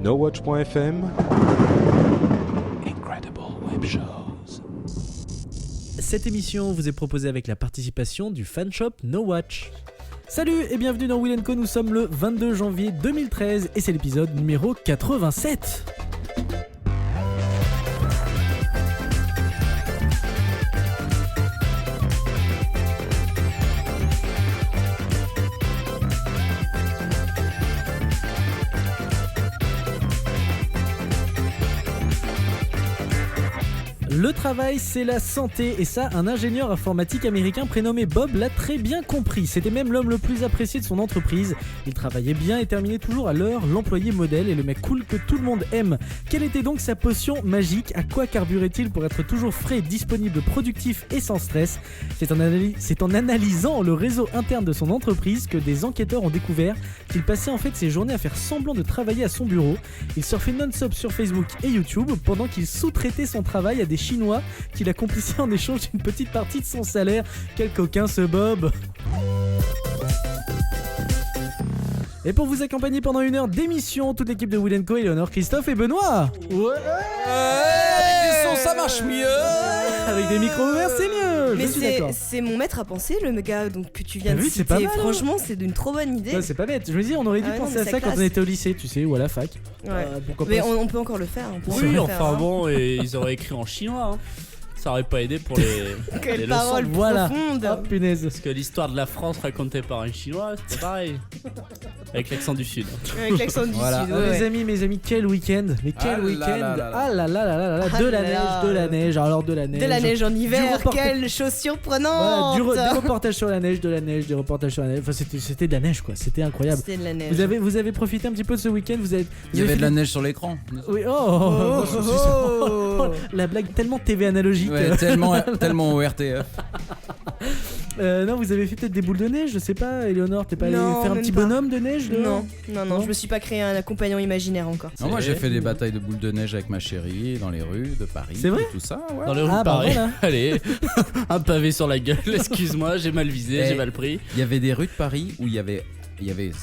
NoWatch.fm. Incredible Web Shows. Cette émission vous est proposée avec la participation du fanshop NoWatch. Salut et bienvenue dans Will & Co, nous sommes le 22 janvier 2013 et c'est l'épisode numéro 87. Le travail, c'est la santé, et ça, un ingénieur informatique américain prénommé Bob l'a très bien compris. C'était même l'homme le plus apprécié de son entreprise. Il travaillait bien et terminait toujours à l'heure, l'employé modèle et le mec cool que tout le monde aime. Quelle était donc sa potion magique? À quoi carburait-il pour être toujours frais, disponible, productif et sans stress? C'est en analysant le réseau interne de son entreprise que des enquêteurs ont découvert qu'il passait en fait ses journées à faire semblant de travailler à son bureau. Il surfait non-stop sur Facebook et YouTube pendant qu'il sous-traitait son travail à des Chinois qu'il accomplissait en échange d'une petite partie de son salaire. Quel coquin ce Bob! Et pour vous accompagner pendant une heure d'émission, toute l'équipe de Will & Co, Eleonore, Christophe et Benoît. Ça marche mieux. Avec des micros ouverts, c'est mieux. Mais je suis d'accord. c'est mon maître à penser, le gars donc, que tu viens de oui, citer. c'est pas mal, hein. Franchement, c'est d'une trop bonne idée. Ça, c'est pas bête. Je me dis, on aurait dû Ah ouais, penser non, à mais ça ça quand on classe. était au lycée, tu sais, ou à la fac. Ouais. Pourquoi Mais pas. on peut encore le faire. On peut encore Oui, le enfin faire, hein. bon, et ils auraient écrit en chinois. Hein. Ça aurait pas aidé pour les Quelle leçons. parole Voilà. profonde. Oh punaise. Parce que l'histoire de la France racontée par un chinois, c'était pareil. Avec l'accent du sud. Avec l'accent du Voilà. sud. Oh, ouais. mes amis, quel week-end. Mais quel Ah là week-end. là là là. Ah là là là là là. Ah De là la là. neige, de la neige. Alors de la neige. De la neige en hiver, reportage- quelle chose Voilà, surprenante. des reportages sur la neige, des reportages sur la neige. Enfin, c'était de la neige, quoi. C'était incroyable. C'était de la neige. Vous avez profité un petit peu de ce week-end. Il y avait de la neige sur l'écran. Oui, Oh, oh. La blague tellement TV analogique. Ouais, tellement ORTF. Non, vous avez fait peut-être des boules de neige, je sais pas. Eleonore, t'es pas allé Non, faire un même petit pas. bonhomme de neige dehors Non, je me suis pas créé un compagnon imaginaire encore. Non, moi j'ai fait des batailles de boules de neige avec ma chérie dans les rues de Paris. C'est vrai et tout ça, ouais. Dans les rues Ah, de bah Paris. voilà. Allez, un pavé sur la gueule. Excuse-moi, j'ai mal visé, Eh. j'ai mal pris. Il y avait des rues de Paris où il y avait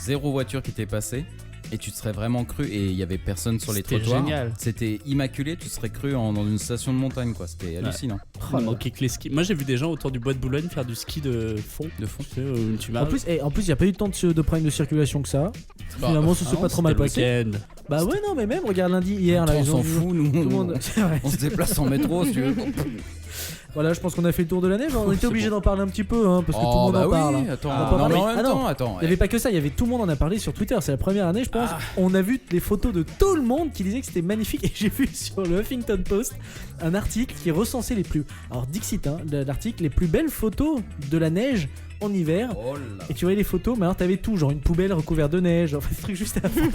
zéro voiture qui était passée et tu te serais vraiment cru et il y avait personne sur les C'était trottoirs. génial. C'était immaculé, tu serais cru dans une station de montagne quoi, c'était hallucinant. Il manquait que les skis. Moi j'ai vu des gens autour du bois de Boulogne faire du ski de fond. De fond. Tu sais, où tu marches. En plus, il y a pas eu tant de problèmes de circulation que ça. Finalement, ça s'est pas trop mal C'était passé. le week-end. Bah ouais, non, mais même, regarde lundi, hier, là, on ils ont s'en vu- fout, nous. Tout le monde. C'est vrai. On se déplace en métro si tu veux. Voilà, je pense qu'on a fait le tour de la neige. On était C'est obligé bon. d'en parler un petit peu, hein, parce que tout le monde bah en parle. oui, hein. attends. On va pas Non, mais en parler. même Ah non. temps, attends. Il n'y avait pas que ça, tout le monde en a parlé sur Twitter. C'est la première année, je pense. On a vu des photos de tout le monde qui disaient que c'était magnifique. Et j'ai vu sur le Huffington Post un article qui recensait les plus. Alors, Dixit, hein, l'article, les plus belles photos de la neige en hiver. Oh là. Et tu voyais les photos, mais alors t'avais tout, genre une poubelle recouverte de neige, enfin des trucs juste à fond.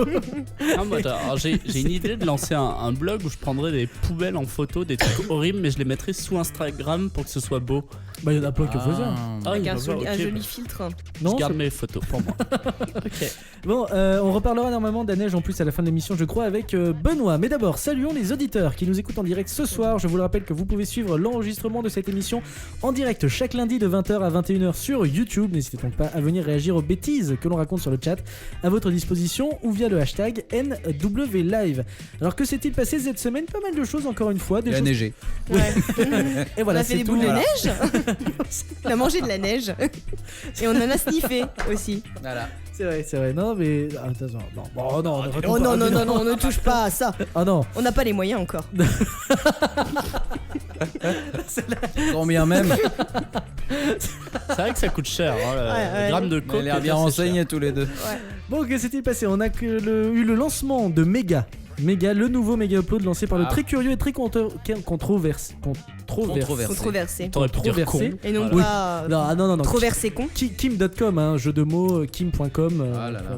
Ah, moi, alors, j'ai une idée de lancer un blog où je prendrais des poubelles en photo, des trucs horribles, mais je les mettrais sous Instagram pour que ce soit beau. Bah, il y en a plein qui font ça. Ah, Avec il un va voir, joli, ok, un joli bah, filtre. Non, je garde c'est- mes photos pour moi. Ok. Bon, on reparlera normalement de la neige en plus à la fin de l'émission, je crois, avec Benoît. Mais d'abord, saluons les auditeurs qui nous écoutent en direct ce soir. Je vous le rappelle que vous pouvez suivre l'enregistrement de cette émission en direct chaque lundi de 20h à 21h sur YouTube. N'hésitez donc pas à venir réagir aux bêtises que l'on raconte sur le chat à votre disposition ou via le hashtag NWLive. Alors que s'est-il passé cette semaine? Pas mal de choses encore une fois. Des Il a choses... neigé. Ouais. Et voilà, On a fait c'est des tout. boules de Voilà. neige. On a mangé de la neige. Et on en a sniffé aussi. Voilà. C'est vrai. Non, mais. Ah, attention. Non, bon, non, ne raconte Oh pas. non, on ne touche pas à ça. Ah non. On n'a pas les moyens encore. Quand bien même. C'est vrai que ça coûte cher. Hein, Ouais. le gramme de On a coke. l'air ça, bien c'est renseignés tous les deux. Ouais. Bon, que s'est-il passé? On a eu le lancement de Mega, le nouveau Mega Upload lancé par le Ah. très curieux et très controversé. Controversé. T'aurais pu dire Controversé. con. Et non Oui. pas Non. trop versé con. Kim.com, hein, jeu de mots, kim.com Ah là là.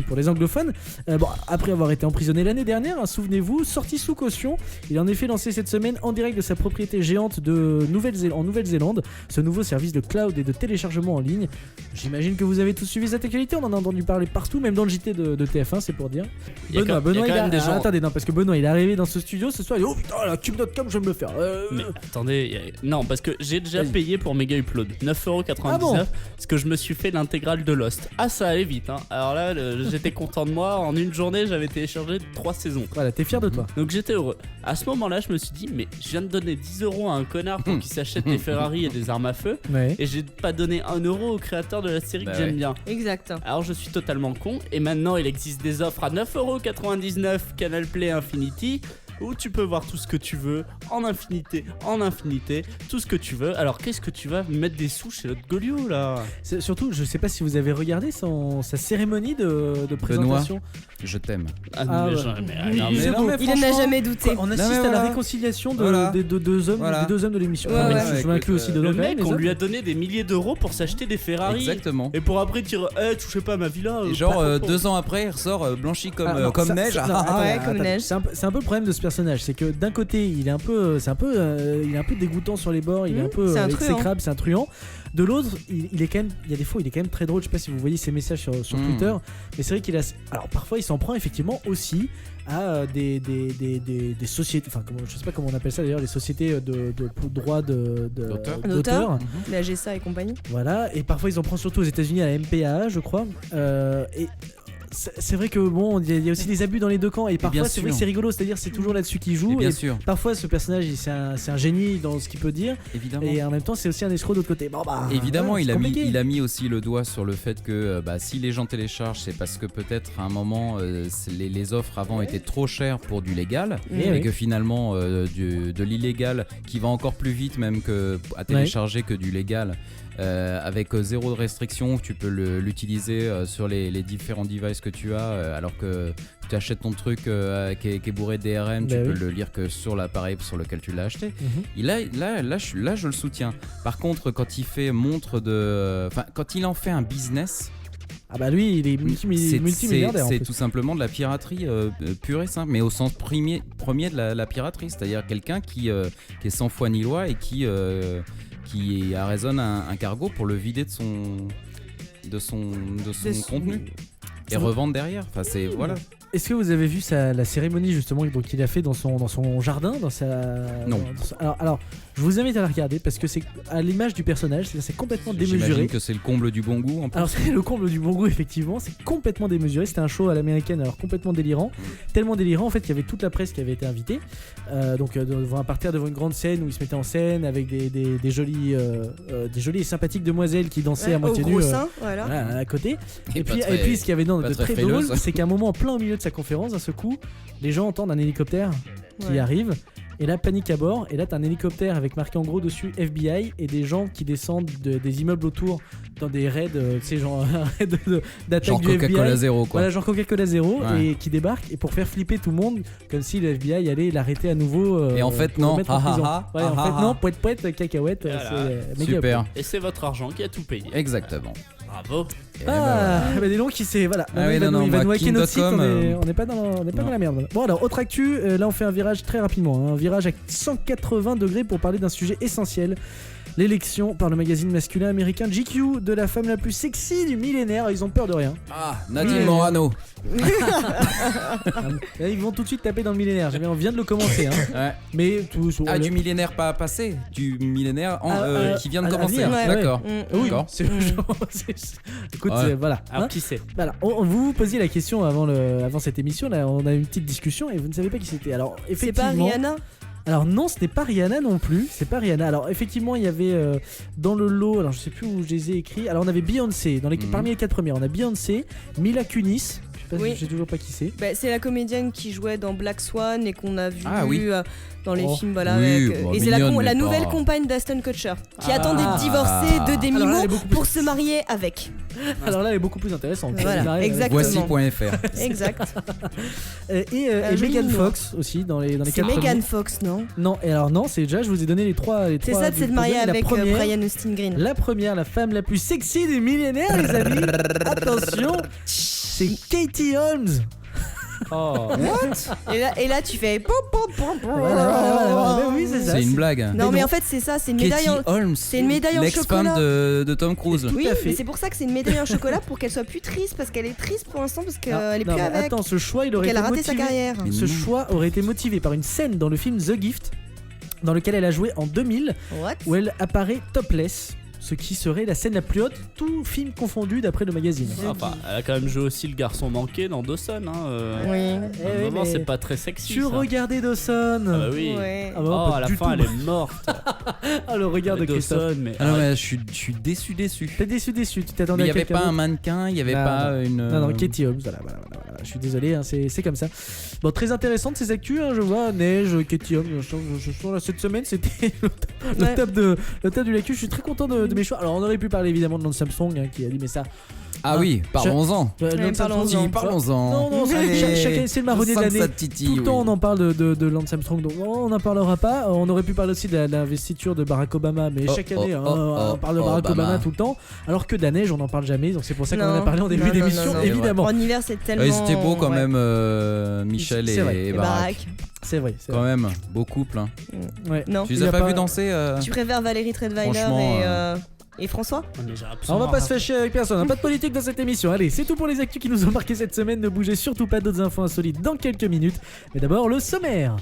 pour les anglophones. Bon, après avoir été emprisonné l'année dernière, hein, souvenez-vous, sorti sous caution, il a en effet lancé cette semaine en direct de sa propriété géante en Nouvelle-Zélande, ce nouveau service de cloud et de téléchargement en ligne. J'imagine que vous avez tous suivi cette actualité, on en a entendu parler partout, même dans le JT de TF1, c'est pour dire. Il y a quand même des gens attendez, non, parce que Benoît il est arrivé dans ce studio ce soir, il dit oh putain la Cube.com je vais me le faire. Mais attendez, non, parce que j'ai déjà Vas-y. payé pour Mega Upload 9,99€, Ah bon parce que je me suis fait l'intégrale de Lost. Ah, ça allait vite, hein. Alors là, j'étais content de moi. En une journée, j'avais téléchargé 3 saisons. Voilà, t'es fier de toi. Donc j'étais heureux. À ce moment-là, je me suis dit, mais je viens de donner 10€ à un connard pour qu'il s'achète des Ferrari et des armes à feu, Ouais. et j'ai pas donné 1€ au créateur de la série Bah que j'aime ouais. bien. Exact. Alors je suis totalement con, et maintenant il existe des offres à 9,99€ Canal Play Infinity, où tu peux voir tout ce que tu veux, en infinité, tout ce que tu veux. Alors qu'est-ce que tu vas mettre des sous chez notre Goliou là? Surtout, je sais pas si vous avez regardé sa cérémonie de présentation. Je t'aime. Ah, Ah, mais ouais. jamais, Oui, non, oui, mais c'est non. bon. Il en a franchement, jamais douté. On assiste Non, mais à la voilà. réconciliation Voilà. des deux hommes, Voilà. des deux hommes de l'émission. Ouais, Enfin, ouais. je m'inclus aussi dedans. Le quand même, mec, on les lui hommes. a donné des milliers d'euros pour s'acheter des Ferrari. Exactement. Et pour après dire, touchez pas à ma villa. Et genre 2 ans après, il ressort blanchi comme, Ah, non, comme ça- neige. ça- non, Ah, attendez, ouais, attendez, comme neige. C'est un peu le problème de ce personnage, c'est que d'un côté il est un peu, il est un peu dégoûtant sur les bords, il est un peu c'est un truand. exécrable, c'est un truand. De l'autre, il est quand même, il y a des fois, il est quand même très drôle. Je sais pas si vous voyez ses messages sur Twitter, mais c'est vrai qu'il a. Alors parfois, il s'en prend effectivement aussi à des sociétés. Enfin, je sais pas comment on appelle ça d'ailleurs, les sociétés de droit D'auteur. d'auteur. La GSA et compagnie. Voilà, et parfois ils en prennent surtout aux États-Unis à la MPAA, je crois. Et c'est vrai que bon, il y a aussi des abus dans les deux camps, et bien parfois c'est vrai sûr. que c'est rigolo, c'est-à-dire c'est toujours là-dessus qu'il joue. Et bien et sûr, parfois ce personnage, c'est un génie dans ce qu'il peut dire, évidemment. et en même temps c'est aussi un escroc de l'autre côté. Bon, bah, Évidemment, voilà, il, c'est a mis, compliqué. il a mis aussi le doigt sur le fait que si les gens téléchargent, c'est parce que peut-être à un moment les offres avant étaient trop chères pour du légal, Eh et oui. que finalement de l'illégal qui va encore plus vite même que à télécharger que du légal. Avec zéro de restriction, tu peux l'utiliser sur les différents devices que tu as, alors que tu achètes ton truc qui est bourré de DRM, tu Bah peux oui. le lire que sur l'appareil sur lequel tu l'as acheté. Mhm. Et là, je le soutiens. Par contre, quand il fait quand il en fait un business, Ah bah lui, il est multimilliardaire en c'est plus. tout simplement de la piraterie pure et simple, mais au sens premier de la piraterie, c'est-à-dire quelqu'un qui est sans foi ni loi et qui arraisonne un cargo pour le vider de son contenu et revendre derrière. Enfin, c'est voilà. Est-ce que vous avez vu la cérémonie justement qu'il a fait dans son jardin, dans sa Non. Alors, je vous invite à la regarder parce que c'est à l'image du personnage, c'est complètement démesuré. J'imagine que c'est le comble du bon goût en plus. Alors c'est le comble du bon goût effectivement, c'est complètement démesuré, c'était un show à l'américaine, alors complètement délirant, tellement délirant en fait qu'il y avait toute la presse qui avait été invitée, devant un parterre, devant une grande scène où ils se mettaient en scène avec des jolies et sympathiques demoiselles qui dansaient à moitié Au nues gros sein, voilà. à côté. Et Et pas puis, très- et puis ce qu'il y avait pas de très très frileuse. drôle, c'est qu'à un moment en plein au milieu de sa conférence, d'un seul coup, les gens entendent un hélicoptère qui Ouais. arrive. Et là, panique à bord. Et là, t'as un hélicoptère avec marqué en gros dessus FBI et des gens qui descendent des immeubles autour dans des raids, tu sais, genre un raid d'attaque Genre du Coca-Cola FBI. zéro quoi. Voilà, genre Coca-Cola zéro, Ouais. et qui débarque et pour faire flipper tout le monde, comme si le FBI allait l'arrêter à nouveau. Et en fait, pour le non. mettre en Ah, prison. ah, ah, Ouais, en ah, fait, ah. non, poète, cacahuète, Voilà. c'est méga Super. cool. Et c'est votre argent qui a tout payé. Exactement. Bravo. Eh ben, Ah, voilà. bah dis donc, il s'est. Voilà. Ah oui, non, il va moi, nous hacker notre site, King.com, on n'est pas dans non. la merde. Bon, alors, autre actu, là on fait un virage très rapidement. Un virage à 180 degrés pour parler d'un sujet essentiel. L'élection par le magazine masculin américain GQ de la femme la plus sexy du millénaire. Ils ont peur de rien. Ah, Nadine Oui. Morano. Là, ils vont tout de suite taper dans le millénaire. On vient de le commencer. Hein. Ouais. Mais tout. Ah, du millénaire pas passé, du millénaire qui vient de à commencer. venir, ouais, D'accord. Mm. Oui, D'accord. Écoute, Ouais. voilà. Alors hein. qui c'est? Voilà, vous vous posiez la question avant cette émission, là on a eu une petite discussion et vous ne savez pas qui c'était. Alors C'est pas effectivement, Rihanna? alors non, ce n'est pas Rihanna non plus, c'est pas Rihanna. Alors effectivement, il y avait dans le lot, alors je sais plus où je les ai écrits. Alors on avait Beyoncé parmi les 4 premières, on a Beyoncé, Mila Kunis, je sais pas, Oui. je sais toujours pas qui c'est. Bah, c'est la comédienne qui jouait dans Black Swan et qu'on a vu Ah, oui. dans les Oh. films, voilà. Oui, avec, bah, et c'est la mignonne, mais nouvelle pas- compagne d'Aston Kutcher qui Ah. attendait de divorcer de Demi Alors là, elle Moore est beaucoup plus- pour se marier avec. Alors là, elle est beaucoup plus intéressante. Voilà, exactement. Voici.fr. Exact. Et joli Megan minois. Fox aussi dans les C'est 4 Megan premiers. Fox, non? Non, et alors non, c'est déjà, je vous ai donné les trois. C'est ça, c'est de marier avec Brian Austin Green. La première, la femme la plus sexy du millénaire, les amis. Attention, c'est Katie Holmes. Oh. Et là, tu fais. Voilà. Mais oui, c'est ça. C'est une blague. Non, mais en fait, c'est ça, c'est une médaille Katie en. Holmes, c'est une médaille en l'ex-femme chocolat. de Tom Cruise. Oui, à fait. mais c'est pour ça que c'est une médaille en chocolat pour qu'elle soit plus triste, parce qu'elle est triste pour l'instant, parce qu'elle est Non, plus mais avec. attends, ce choix, il aurait Qu'elle été a raté sa motivé. carrière. Mais Ce non. choix aurait été motivé par une scène dans le film The Gift, dans lequel elle a joué en 2000, What? où elle apparaît topless, ce qui serait la scène la plus haute, tout film confondu d'après le magazine. Enfin, elle a quand même joué aussi le garçon manqué dans Dawson. Oui. À un oui, moment, mais c'est pas très sexy. Tu ça. regardais Dawson. Ah bah oui. Ouais. Ah bah, Oh, pas à la du fin, tout. elle est morte. Ah, le regard de Christophe. Dawson, mais. Ah non, mais je suis déçu. T'es déçu, tu Mais t'attendais il n'y à avait quelqu'un pas un d'autre. mannequin, il n'y avait Non, pas non. une. Non, Katie Holmes, voilà. Je suis désolé, hein, c'est comme ça. Bon, très intéressante ces actus, hein, je vois. Neige, Katie Holmes, je sens là, cette semaine, c'était le top de l'actu. Je suis très content de mes choix. Alors, on aurait pu parler évidemment de Lance Armstrong, hein, qui a dit, mais ça. Ah oui, parlons-en. Lance parlons-en. Armstrong, Parlons-en. Non, chacun, c'est le marronnier de l'année. Tout le temps on en parle de Lance Armstrong, donc on n'en parlera pas. On aurait pu parler aussi de l'investiture de Barack Obama, mais chaque année on parle de Barack Obama tout le temps. Alors que Neige on n'en parle jamais, donc c'est pour ça qu'on en a parlé en début d'émission, non. évidemment. En hiver, c'est tellement. Ouais, c'était beau quand ouais. même, Michel C'est vrai. et Et Barack. Barack. C'est vrai. Quand même, beau couple. Hein. Ouais. Non. Tu les Il y as a pas pas- vus danser Tu préfères Valérie Trierweiler Franchement, et François? Mais j'ai On absolument va pas se rien. fâcher avec personne, hein, pas de politique dans cette émission. Allez, c'est tout pour les actus qui nous ont marqué cette semaine. Ne bougez surtout pas, d'autres infos insolites dans quelques minutes. Mais d'abord, le sommaire.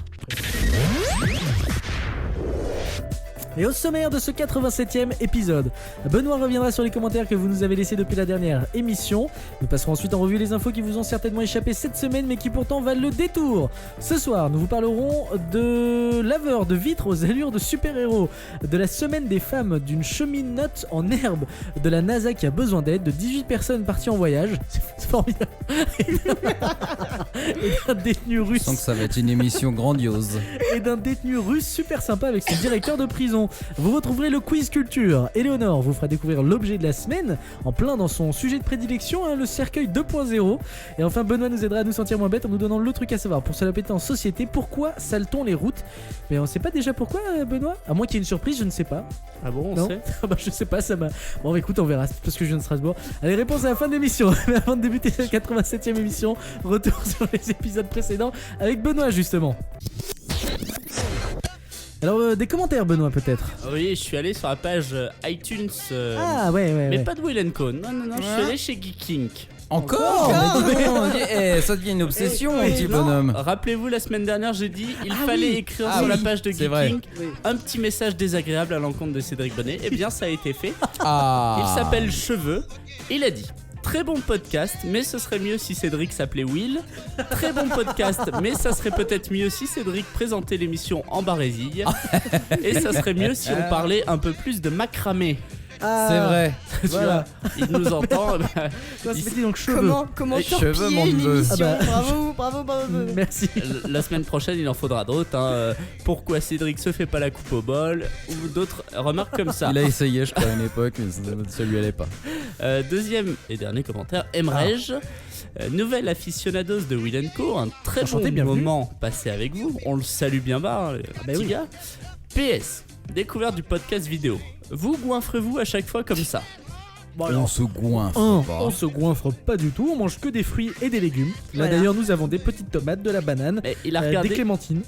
Et au sommaire de ce 87e épisode, Benoît reviendra sur les commentaires que vous nous avez laissés depuis la dernière émission. Nous passerons ensuite en revue les infos qui vous ont certainement échappé cette semaine mais qui pourtant valent le détour. Ce soir, nous vous parlerons de laveurs de vitres aux allures de super-héros, de la semaine des femmes, d'une cheminote en herbe, de la NASA qui a besoin d'aide, de 18 personnes parties en voyage. C'est formidable. Et d'un détenu Je russe. sens que ça va être une émission grandiose. Et d'un détenu russe super sympa avec son directeur de prison. Vous retrouverez le quiz culture. Éléonore vous fera découvrir l'objet de la semaine, en plein dans son sujet de prédilection, hein, le cercueil 2.0. Et enfin, Benoît nous aidera à nous sentir moins bêtes en nous donnant le truc à savoir pour se la péter en société. Pourquoi sale-t-on les routes? Mais on sait pas déjà pourquoi, Benoît? À moins qu'il y ait une surprise, je ne sais pas. Ah bon, on Non. sait Bah je sais pas, ça m'a... Bon bah écoute, on verra, c'est parce que je viens de Strasbourg. Allez, réponse à la fin de l'émission. Mais avant de débuter cette 87e émission, retour sur les épisodes précédents avec Benoît justement. Alors des commentaires, Benoît, peut-être. Oui, je suis allé sur la page iTunes. Ah ouais. Mais pas de Will Co. Non, je suis allé chez Geekink. Encore Mais dis donc, ça devient une obsession, mon petit bonhomme. Rappelez-vous, la semaine dernière, j'ai dit il Ah fallait oui. écrire Ah sur la oui, page de c'est vrai. Geekink un petit message désagréable à l'encontre de Cédric Bonnet. Eh bien, ça a été fait. Ah. Il s'appelle Cheveux. Il a dit: très bon podcast, mais ce serait mieux si Cédric s'appelait Will. Très bon podcast, mais ça serait peut-être mieux si Cédric présentait l'émission en barésille. Et ça serait mieux si on parlait un peu plus de macramé. C'est vrai. Tu Voilà. vois, il nous entend. Toi, Il- c'était donc cheveux. Comment Les cheveux, torpiller mon une neveu. émission? Ah bah. Bravo. Merci. La semaine prochaine, il en faudra d'autres. Hein. Pourquoi Cédric se fait pas la coupe au bol ou d'autres remarques comme ça. Il a essayé, je crois, à une époque, mais ça lui allait pas. Deuxième et dernier commentaire, aimerais-je nouvelle aficionados de Will Co, un très Enchanté, bon bienvenue. moment passé avec vous. On le salue bien bas, les bah petits oui. gars. PS, découverte du podcast vidéo. Vous goinfrez-vous à chaque fois comme ça? Bon, On se goinfre. on se goinfre pas du tout, on mange que des fruits et des légumes. Là Voilà. d'ailleurs nous avons des petites tomates, de la banane, Et il a des regardé, clémentines.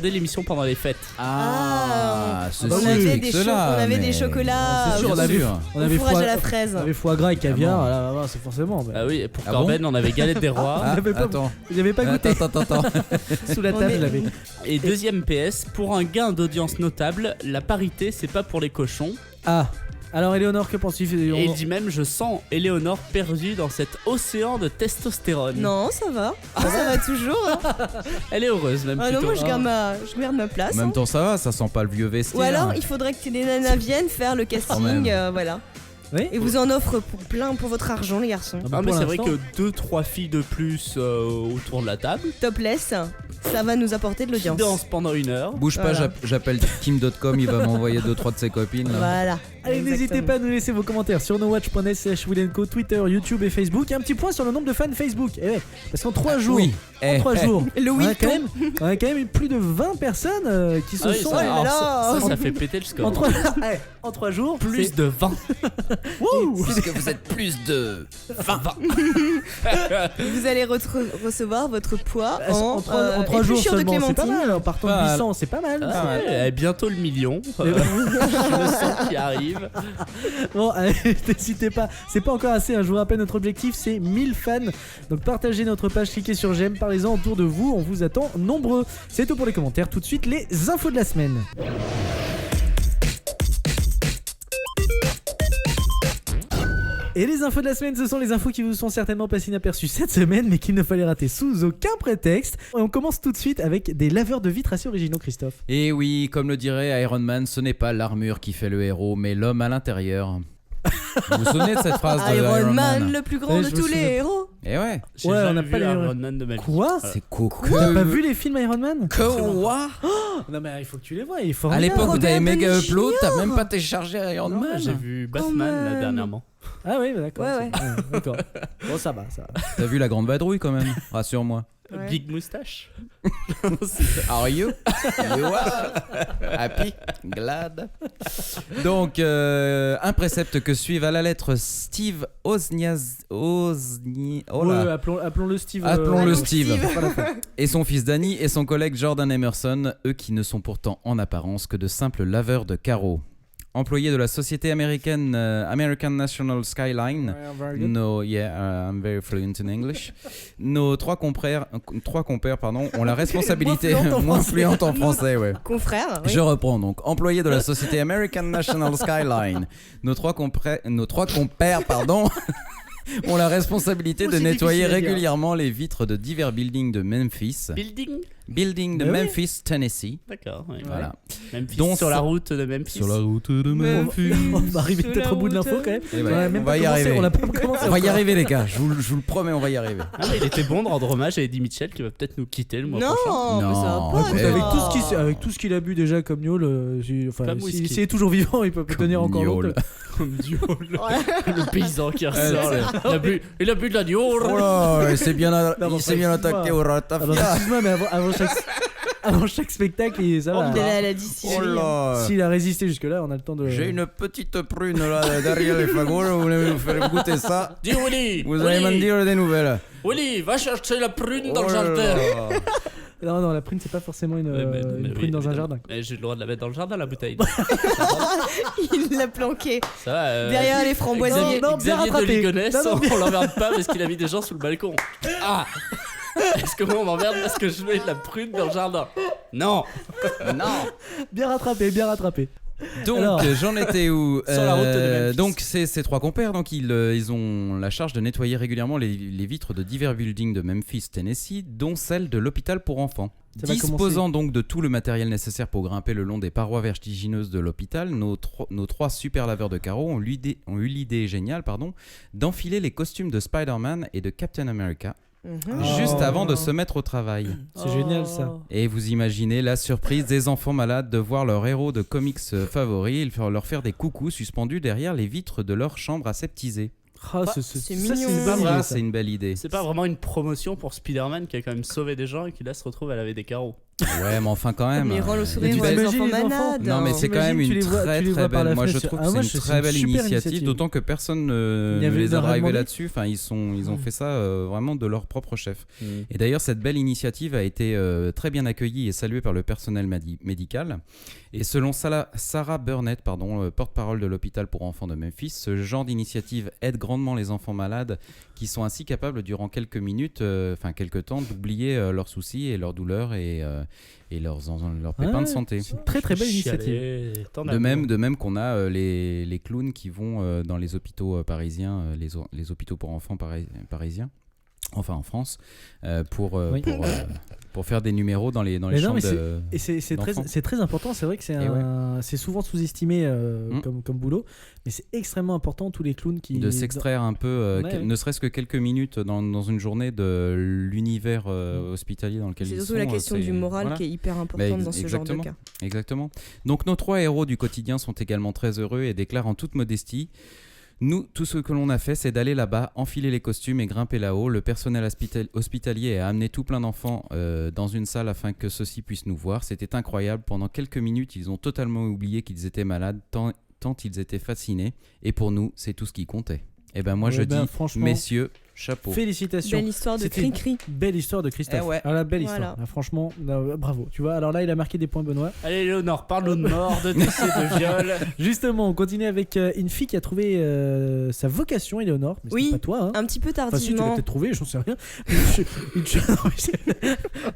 l'émission pendant les fêtes. Ah, bah ceci oui. On avait explique cela, on avait mais- des chocolats C'est sûr, au on avait, sûr. fourrage foie, à la fraise. on avait foie gras et caviar, Ah bon. là, voilà, c'est forcément. Ah oui, et pour Ah Corben, on avait galette des rois. Ah, avait pas- attends. Vous n'avez pas goûté Attends. sous la On table, est- je l'avais. Et deuxième PS, pour un gain d'audience notable, la parité, c'est pas pour les cochons. Ah, alors Éléonore, que penses-tu? Et il dit même: je sens Éléonore perdue dans cet océan de testostérone. Non, ça va. Ça va toujours. hein. Elle est heureuse même Ah non, plutôt. moi je garde ma place. En hein. même temps, ça va, ça sent pas le vieux vestiaire. Ou alors il faudrait que les nanas viennent faire le même. casting, voilà. Oui. Et vous en offrent pour votre argent, les garçons. Ah bah, Ah, mais pour c'est vrai l'instant- que 2-3 filles de plus autour de la table. Topless. Ça va nous apporter de Qui l'audience. danse pendant 1 heure. Bouge pas, Voilà. j'appelle Kim.com, il va m'envoyer 2-3 de ses copines. Là. Voilà. Allez, n'hésitez Exactement. pas à nous laisser vos commentaires sur nowatch.net/Will&Co, Twitter, YouTube et Facebook. Et un petit point sur le nombre de fans Facebook. Eh ouais, parce qu'en 3 jours, Oui. en 3 jours, Le on a, Wilton. on a quand même plus de 20 personnes qui se Ah oui, sont. ça, alors, là là. ça fait péter le score. En 3 jours, Plus c'est- de 20. Wouh Est-ce que vous êtes plus de 20 Vous allez recevoir votre poids en 3 épluchure jours de seulement, c'est pas clémentine. mal. En partant Pas de mal. 800, c'est pas mal. Ah ouais, bientôt le million. Je le sens qui arrive. Bon, allez, n'hésitez pas, c'est pas encore assez, hein, je vous rappelle notre objectif c'est 1000 fans. Donc partagez notre page, cliquez sur j'aime, parlez-en autour de vous, on vous attend nombreux. C'est tout pour les commentaires, tout de suite les infos de la semaine. Et les infos de la semaine, ce sont les infos qui vous sont certainement passées inaperçues cette semaine, mais qu'il ne fallait rater sous aucun prétexte. Et on commence tout de suite avec des laveurs de vitres assez originaux, Christophe. Et oui, comme le dirait Iron Man, ce n'est pas l'armure qui fait le héros, mais l'homme à l'intérieur. Vous vous souvenez de cette phrase de Iron Man, le plus grand Ouais, de je me tous les souviens. héros. Eh ouais. J'ai Ouais, on jamais n'a vu pas les- Iron Man de ma vie. Quoi C'est coco. T'as pas vu les films Iron Man? Quoi? Non mais il faut que tu les vois, il est À formidable. l'époque où Robert t'avais méga Downey upload, t'as Jr. même pas téléchargé Iron Non, Man. j'ai vu Batman là, même. dernièrement. Ah oui, bah, d'accord. Ouais, ouais. c'est- d'accord. Bon, ça va, ça va. T'as vu la grande vadrouille quand même, rassure-moi. Ouais. Big moustache. Are you? You are happy? Glad? Donc, un précepte que suivent à la lettre Steve Wozniak Ouais, appelons-le Steve. Appelons-le Allons, Steve. Steve. Pas la peine. et son fils Danny et son collègue Jordan Emerson, eux qui ne sont pourtant en apparence que de simples laveurs de carreaux. Employés de la société américaine American National Skyline, Ouais, very good. I'm very fluent in English. Nos trois compères ont la responsabilité Moins fluente en moins français. fluente en français, ouais. Confrère. Oui. Je reprends donc. Employés de la société American National Skyline, nos trois compères, ont la responsabilité de Aussi nettoyer difficile à dire. régulièrement les vitres de divers buildings de Memphis. Building. De Mais oui. Memphis, Tennessee. D'accord. Ouais. Voilà. Memphis, Donc, sur la ça- route de Memphis. Sur la route de Memphis. On va arriver Sur peut-être la au bout de route. l'info quand même. Eh ben, On a même on pas va y commencé, arriver. on n'a pas commencé. On va y encore. arriver les gars, je vous le promets, on va y arriver. Ah, mais il était bon de rendre hommage à Eddie Mitchell qui va peut-être nous quitter le mois Non, prochain. mais ça va Non, pas. écoute, Écoute, Eh. avec tout ce qu'il a bu déjà comme Niol, Comme whisky. s'il est toujours vivant, il peut Comme tenir encore Niol. longtemps. Comme du haut, Voilà. le paysan qui ressort. c'est là. Il a bu de la dior. Oh là, il s'est bien, Non, il s'est bien excuse-moi. attaqué au Alors, ratafia. excuse-moi, mais avant chaque spectacle, ça va. Il est à la distillerie. Oh là. S'il a résisté jusque-là, on a le temps de. J'ai une petite prune là derrière les fagots, vous voulez me faire goûter ça? Dis Willy. Vous allez m'en dire des nouvelles. Willy, va chercher la prune dans Oh le là jardin. là. Non, la prune, c'est pas forcément une Mais prune oui, dans un évidemment. jardin. Mais j'ai le droit de la mettre dans le jardin, la bouteille. Il l'a planqué Ça va. derrière les framboisiers. Non, bien Xavier de rattrapé. Ligonnès, Non, non, bien- on l'emmerde pas parce qu'il a mis des gens sous le balcon. Ah. Est-ce que moi on m'emmerde parce que je mets de la prune dans le jardin? Non. Non. Bien rattrapé, bien rattrapé. Donc Alors. j'en étais où Sur la route de Memphis. Donc ces trois compères, donc ils ont la charge de nettoyer régulièrement les vitres de divers buildings de Memphis, Tennessee, dont celle de l'hôpital pour enfants. Ça va Disposant donc de tout le matériel nécessaire pour grimper le long des parois vertigineuses de l'hôpital, nos trois super laveurs de carreaux ont eu l'idée géniale d'enfiler les costumes de Spider-Man et de Captain America Mhm. juste Oh. avant de se mettre au travail. C'est génial ça. Et vous imaginez la surprise des enfants malades de voir leur héros de comics favoris leur faire des coucous suspendus derrière les vitres de leur chambre aseptisée. Ah, c'est ça, mignon. c'est une Pas bonne vrai, idée, Ça, ça. c'est une belle idée. C'est pas vraiment une promotion pour Spider-Man qui a quand même sauvé des gens et qui là se retrouve à laver des carreaux. Ouais, mais enfin quand même. Mais rend le euh, sourire tu aux t'imagines enfants les enfants malades. Non mais c'est quand même T'imagines, une tu les vois- très tu les très vois par la belle. Moi je fenêtre, trouve ah, que moi, c'est je- une c'est très une belle super initiative, initiative. d'autant que personne Il y ne avait les a rien drivés demandé. là-dessus. Enfin ils ont fait ça vraiment de leur propre chef. Mm. Et d'ailleurs cette belle initiative a été très bien accueillie et saluée par le personnel médical. Et selon Sarah Burnett, porte-parole de l'hôpital pour enfants de Memphis, ce genre d'initiative aide grandement les enfants malades qui sont ainsi capables durant quelques minutes, quelques temps, d'oublier leurs soucis et leurs douleurs et leurs pépins Ouais, de santé. C'est une très très belle initiative. Chialer, tant De d'amour. même qu'on a les clowns qui vont dans les hôpitaux parisiens, les hôpitaux pour enfants parisiens, enfin en France, pour pour faire des numéros dans les Mais non, chambres mais de. Et c'est d'enfants. très important, c'est vrai que c'est souvent sous-estimé comme boulot, mais c'est extrêmement important tous les clowns qui... De s'extraire un peu, ne serait-ce que quelques minutes dans une journée de l'univers hospitalier dans lequel ils sont. C'est surtout la question du moral qui est hyper importante dans ce genre de cas. Exactement. Donc nos 3 héros du quotidien sont également très heureux et déclarent en toute modestie: nous, tout ce que l'on a fait, c'est d'aller là-bas, enfiler les costumes et grimper là-haut. Le personnel hospitalier a amené tout plein d'enfants dans une salle afin que ceux-ci puissent nous voir. C'était incroyable. Pendant quelques minutes, ils ont totalement oublié qu'ils étaient malades, tant ils étaient fascinés. Et pour nous, c'est tout ce qui comptait. Et ben moi je dis, messieurs, chapeau. Félicitations. Belle histoire de Cri-Cri. Belle histoire de Christophe. Ouais. Ah, la belle histoire. Ah, franchement, bravo. Tu vois, alors là, il a marqué des points, Benoît. Allez, Léonore, parle-nous de mort, de décès, de viol. Justement, on continue avec une fille qui a trouvé sa vocation, Éléonore. Mais oui, c'est pas toi. Hein. Un petit peu tardivement. Enfin, si, tu l'as peut-être trouvé, j'en sais rien.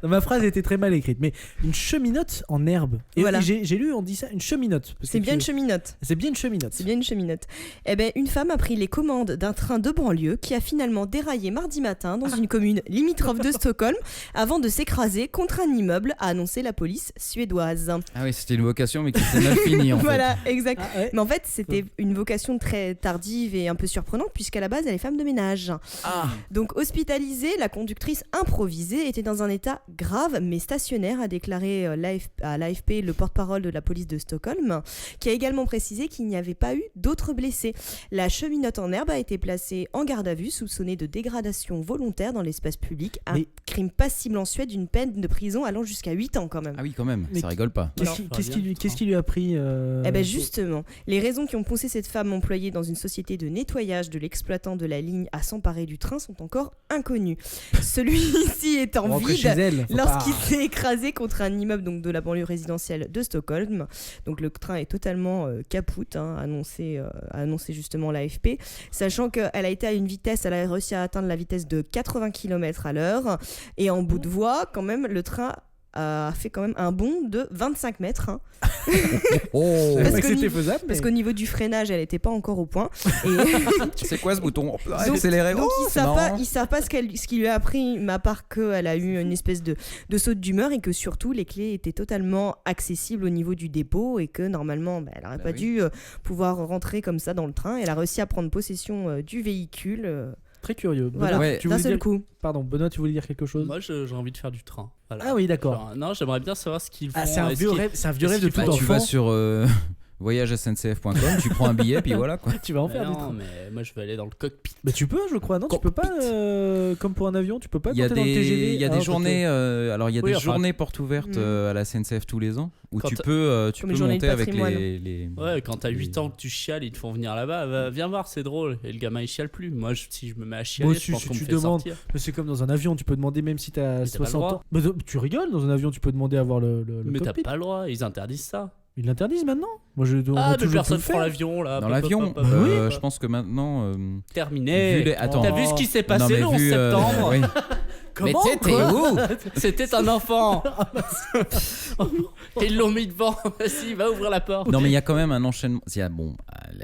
Ma phrase était très mal écrite, mais une cheminote en herbe. Et voilà. J'ai lu, on dit ça, une cheminote. C'est bien une cheminote. C'est bien une cheminote. C'est bien une cheminote. Eh ben, une femme a pris les commandes d'un train de banlieue qui a finalement déraillé mardi matin dans une commune limitrophe de Stockholm avant de s'écraser contre un immeuble, a annoncé la police suédoise. Ah oui, c'était une vocation mais qui s'est mal finie en fait. Voilà, exact. Ah, ouais. Mais en fait, c'était une vocation très tardive et un peu surprenante puisqu'à la base, elle est femme de ménage. Ah. Donc hospitalisée, la conductrice improvisée était dans un état grave mais stationnaire, a déclaré à l'AFP le porte-parole de la police de Stockholm, qui a également précisé qu'il n'y avait pas eu d'autres blessés. La cheminote en herbe a été placée en garde à vue, soupçonnée de dégradation volontaire dans l'espace public, un crime passible en Suède d'une peine de prison allant jusqu'à 8 ans quand même. Ah oui, quand même, ça rigole pas. Qu'est-ce qui lui a pris Eh ben justement, les raisons qui ont poussé cette femme employée dans une société de nettoyage de l'exploitant de la ligne à s'emparer du train sont encore inconnues. Celui-ci est en vide lorsqu'il s'est écrasé contre un immeuble donc, de la banlieue résidentielle de Stockholm. Donc le train est totalement capoute, a annoncé justement l'AFP, sachant qu'elle a été à une vitesse, elle a réussi à atteindre la vitesse de 80 km/h et en bout de voie, quand même, le train a fait quand même un bond de 25 mètres. Parce qu'au niveau du freinage, elle n'était pas encore au point. Et c'est quoi ce bouton? Accélérer. Donc ils savent pas ce qui lui a appris, mais à part qu'elle a eu une espèce de saute d'humeur et que surtout les clés étaient totalement accessibles au niveau du dépôt et que normalement elle n'aurait pas dû pouvoir rentrer comme ça dans le train. Elle a réussi à prendre possession du véhicule. Très curieux. Voilà, d'un seul coup. Pardon, Benoît, tu voulais dire quelque chose? Moi, j'ai envie de faire du train. Voilà. Ah oui, d'accord. Non, j'aimerais bien savoir ce qu'ils font. C'est un vieux rêve de tout enfant. Tu vas sur voyagesncf.com, tu prends un billet, puis voilà quoi. Tu vas en faire du train. train. Mais moi, je vais aller dans le cockpit. Mais tu peux, je crois. Non, tu peux pas. Comme pour un avion, tu peux pas. Il y a des journées. Alors, il y a des journées portes ouvertes à la SNCF tous les ans où tu peux monter avec les. Ouais, quand t'as 8 ans que tu chiales, ils te font venir là-bas. Viens voir, c'est drôle. Et le gamin il chiale plus. Moi, si je me mets à chialer, je pense qu'on me fait sortir. Mais c'est comme dans un avion, tu peux demander même si t'as 60 ans. Mais tu rigoles, dans un avion, tu peux demander à voir le mais cockpit. t'as pas le droit, ils interdisent ça. Ils l'interdisent maintenant. Moi, mais personne prend l'avion là. Dans l'avion, je pense que maintenant. Terminé. Attends. T'as vu ce qui s'est passé le 11 septembre Comment? Mais t'étais où? C'était un enfant. Ils l'ont mis devant. Vas-y, va ouvrir la porte. Non, mais il y a quand même un enchaînement. Bon,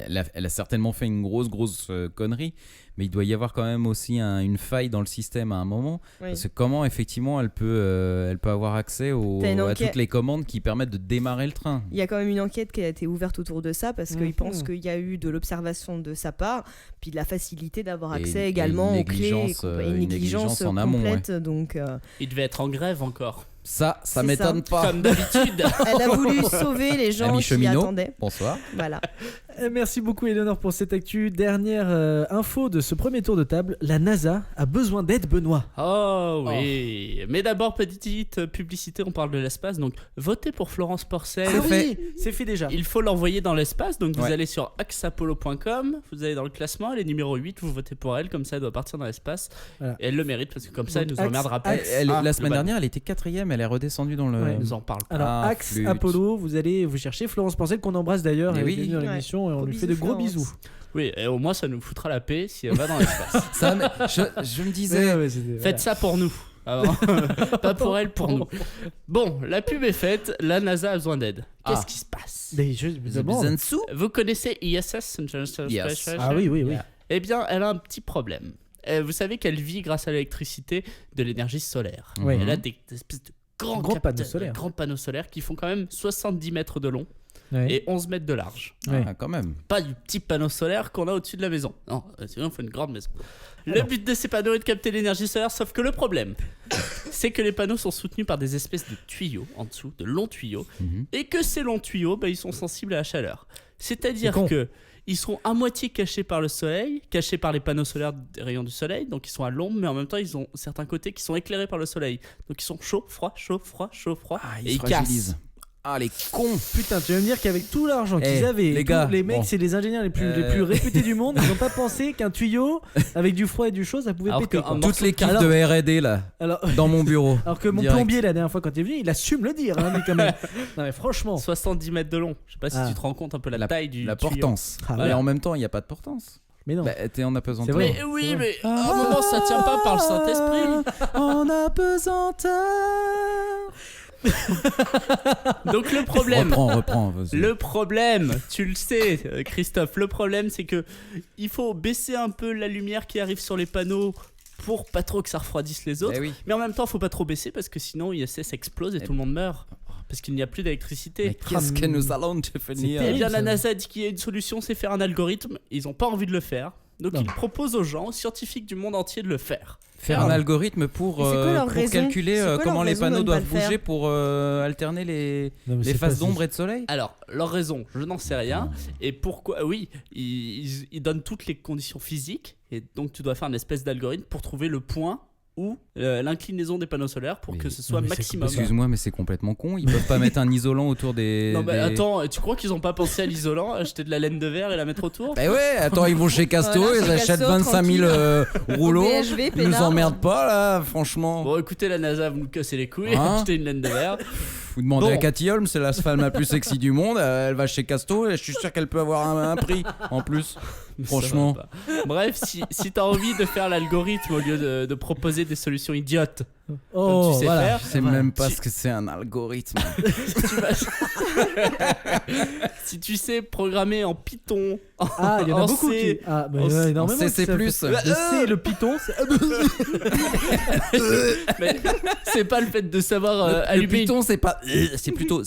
elle a certainement fait une grosse connerie, mais il doit y avoir quand même aussi une faille dans le système à un moment. Oui. Parce que comment, effectivement, elle peut avoir accès à toutes les commandes qui permettent de démarrer le train. Il y a quand même une enquête qui a été ouverte autour de ça parce qu'ils pensent qu'il y a eu de l'observation de sa part, puis de la facilité d'avoir accès également aux clés. Une négligence en amont. Ouais. Donc, il devait être en grève encore. Ça m'étonne pas. Comme d'habitude. Elle a voulu sauver les gens qui attendaient. Bonsoir. Voilà. Merci beaucoup Éléonore pour cette actu. Dernière info de ce premier tour de table. La NASA a besoin d'aide, Benoît. Oh oui. Mais d'abord, petite publicité, on parle de l'espace. Donc votez pour Florence Porcel. C'est fait déjà. Il faut l'envoyer dans l'espace. Donc vous allez sur axapollo.com, vous allez dans le classement, elle est numéro 8, vous votez pour elle, comme ça elle doit partir dans l'espace. Voilà. Et elle le mérite parce que comme ça elle nous emmerdera pas. La semaine dernière elle était 4ème, elle est redescendue dans le... Elle nous en parle pas. Alors Axe Apollo, vous cherchez Florence Porcel qu'on embrasse d'ailleurs, elle est venue dans l'émission et on lui fait de gros bisous. Oui, et au moins ça nous foutra la paix si elle va dans l'espace. Je me disais, faites ça pour nous. Alors, pas pour elle, pour nous. Bon, la pub est faite, la NASA a besoin d'aide. Qu'est-ce qui se passe? besoin de sous. Vous connaissez ISS, Yes. Ah oui. Eh bien, elle a un petit problème. vous savez qu'elle vit grâce à l'électricité de l'énergie solaire. Ouais. Elle a des espèces de grands panneaux solaires qui font quand même 70 mètres de long et 11 mètres de large. Ouais. Ah, quand même. Pas du petit panneau solaire qu'on a au-dessus de la maison. Non, sinon il faut une grande maison. Le but de ces panneaux est de capter l'énergie solaire, sauf que le problème, c'est que les panneaux sont soutenus par des espèces de tuyaux en dessous, de longs tuyaux, et que ces longs tuyaux, ils sont sensibles à la chaleur. C'est-à-dire que ils sont à moitié cachés par le soleil, cachés par les panneaux solaires des rayons du soleil, donc ils sont à l'ombre, mais en même temps ils ont certains côtés qui sont éclairés par le soleil. Donc ils sont chauds, froids, chauds, froids, chauds, froids, et ils cassent. Ah, les cons. Putain, tu vas me dire qu'avec tout l'argent qu'ils avaient, les gars, les mecs, c'est les ingénieurs les plus réputés du monde, ils n'ont pas pensé qu'un tuyau avec du froid et du chaud, ça pouvait péter. Toute l'équipe de R&D là, dans mon bureau. Alors que mon plombier la dernière fois quand il est venu, il assume le dire, mais quand même. Non mais franchement. 70 mètres de long. Je sais pas si tu te rends compte un peu la taille du la tuyau. portance. Mais en même temps, il n'y a pas de portance. Mais non. T'es en apesanteur. Mais oui, mais à un moment ça tient pas par le Saint-Esprit. En apesanteur. Donc le problème, reprends, vas-y. Le problème, tu le sais, Christophe, le problème c'est que il faut baisser un peu la lumière qui arrive sur les panneaux pour pas trop que ça refroidisse les autres. Mais en même temps, faut pas trop baisser parce que sinon ISS explose et tout le monde meurt. Parce qu'il n'y a plus d'électricité. Mais qu'est-ce que nous allons devenir ? Eh bien, la NASA dit qu'il y a une solution, c'est faire un algorithme. Ils n'ont pas envie de le faire. Donc ils proposent aux gens, aux scientifiques du monde entier de le faire. Faire un algorithme pour calculer comment les panneaux doivent bouger pour alterner les phases d'ombre et de soleil. Alors, leur raison, je n'en sais rien. Et pourquoi ? Oui, ils donnent toutes les conditions physiques. Et donc tu dois faire une espèce d'algorithme pour trouver le point ou l'inclinaison des panneaux solaires pour que ce soit maximum. Excuse-moi, mais c'est complètement con. Ils peuvent pas mettre un isolant autour des. Non, mais attends, tu crois qu'ils ont pas pensé à l'isolant, acheter de la laine de verre et la mettre autour ? Bah ouais, attends, ils vont chez Casto, ils achètent 25 000 rouleaux. BHV, ils nous emmerdent pas là, franchement. Bon, écoutez, la NASA, vous nous cassez les couilles, achetez une laine de verre. Vous demandez à Cathy Holmes, c'est la femme la plus sexy du monde. Elle va chez Casto et je suis sûr qu'elle peut avoir un prix en plus. Franchement. Bref, si t'as envie de faire l'algorithme au lieu de proposer des solutions idiotes, tu sais faire, je sais même pas ce que c'est un algorithme. Si tu sais programmer en Python, il y en a beaucoup C, qui. Énormément. En C++. Le C, le Python, mais c'est pas le fait de savoir allumer. Le Python, c'est pas. C'est plutôt.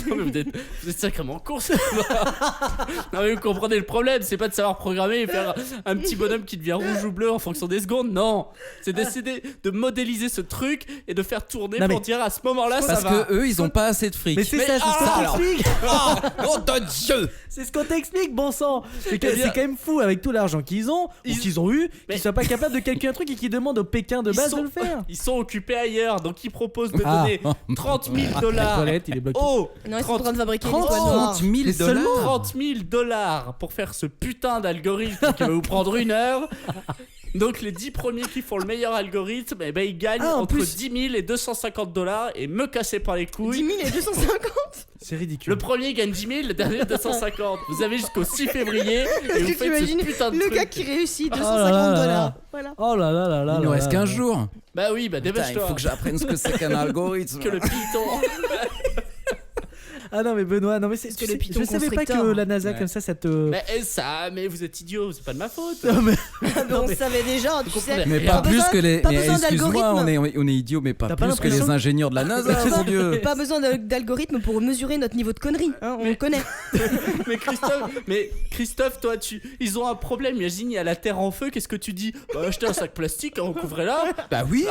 Non, mais vous êtes sacrément con. Non, mais vous comprenez le problème, c'est pas de savoir programmer et faire un petit bonhomme qui devient rouge ou bleu en fonction des secondes. Non, c'est d'essayer de modéliser ce truc et de faire tourner pour dire à ce moment-là ça va. Parce que eux, ils ont pas assez de fric. Mais c'est ça, c'est ce qu'on t'explique. Oh de Dieu. C'est ce qu'on t'explique, bon sang. C'est quand même fou avec tout l'argent qu'ils ont ou qu'ils ont eu, qu'ils soient pas capables de calculer un truc et qu'ils demandent au Pékin de base de le faire. Ils sont occupés ailleurs, donc ils proposent de donner $30,000. Il est bloqué. Non, ils sont en train de fabriquer des toits $30 000 $30,000 pour faire ce putain d'algorithme qui va vous prendre 1 heure. Donc les 10 premiers qui font le meilleur algorithme, ils gagnent entre 10 000 et $250 et me cassez pas les couilles. 10 000 et 250 ? C'est ridicule. Le premier gagne 10 000, le dernier 250. Vous avez jusqu'au 6 février et vous faites ce putain de le truc. gars qui réussit, $250. Voilà. Oh là là là là. Il nous reste 15 jours. Bah oui, dépêche-toi. Il faut que j'apprenne ce que c'est qu'un algorithme. Que le Python. Ah non mais Benoît, non mais c'est que le Python je savais pas que la NASA comme ça te. Mais vous êtes idiot, c'est pas de ma faute. Non, mais... on savait déjà, tu sais. Mais pas plus que les. Excuse-moi, on est idiots, mais pas plus que les ingénieurs de la NASA, mon Dieu. Pas besoin d'algorithme pour mesurer notre niveau de connerie, on le connaît. mais Christophe, toi, ils ont un problème. Imagine, il y a la Terre en feu. Qu'est-ce que tu dis ? Achetez un sac plastique, on couvrait-là. Bah oui.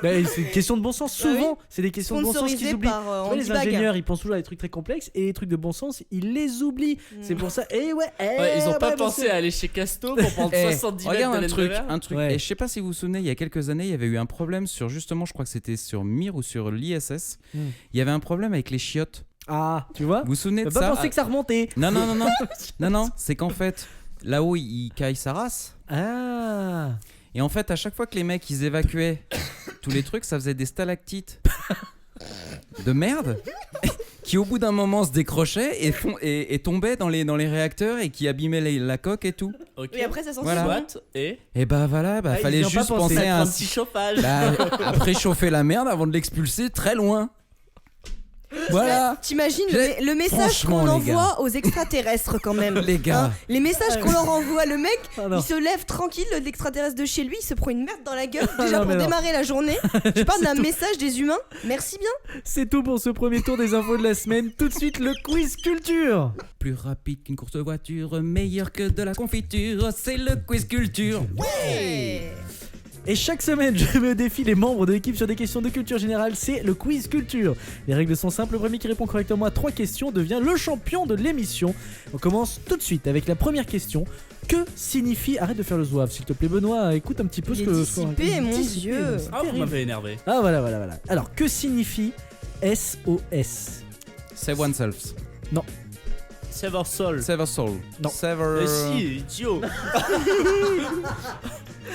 C'est une question de bon sens. Souvent, c'est des questions de bon sens qu'ils oublient. Les ingénieurs, ils pensent toujours à des trucs très complexes et les trucs de bon sens, ils les oublient. C'est pour ça. Ils ont pas pensé à aller chez Casto pour prendre 70 mètres de laine de verre. Un truc. Et je sais pas si vous vous souvenez, il y a quelques années, il y avait eu un problème sur justement, je crois que c'était sur Mir ou sur l'ISS. Il y avait un problème avec les chiottes. Ah, tu vois ? Vous vous souvenez de ça ? pas penser que ça remontait. Non, c'est qu'en fait, là-haut, ils caillent sa race. Ah. Et en fait, à chaque fois que les mecs ils évacuaient tous les trucs, ça faisait des stalactites de merde qui au bout d'un moment se décrochaient et tombaient dans les réacteurs et qui abîmaient la coque et tout. Okay. Et après ça s'en soit et fallait juste penser à un petit chauffage. À préchauffer la merde avant de l'expulser très loin. Voilà. T'imagines le message qu'on Franchement, les envoie aux extraterrestres quand même. Les gars. Les messages qu'on leur envoie, le mec, Ah, non. il se lève tranquille, l'extraterrestre de chez lui, il se prend une merde dans la gueule déjà non, pour mais non. démarrer la journée. Je parle d'un message des humains. Merci bien. C'est tout pour ce premier tour des infos de la semaine. Tout de suite, le quiz culture. Plus rapide qu'une course de voiture, meilleur que de la confiture, c'est le quiz culture. Et chaque semaine, je me défie les membres de l'équipe sur des questions de culture générale. C'est le quiz culture. Les règles sont simples. Le premier qui répond correctement à 3 questions devient le champion de l'émission. On commence tout de suite avec la première question. Que signifie... Arrête de faire le zouave, s'il te plaît, Benoît. Écoute un petit peu Il ce est que... dissipé, mon Dieu. C'est Ah, vous terrible. m'avez énervé. Ah, voilà. Alors, que signifie SOS? Save oneself. Save our soul. Save a soul. Non. Save Mais si, idiot.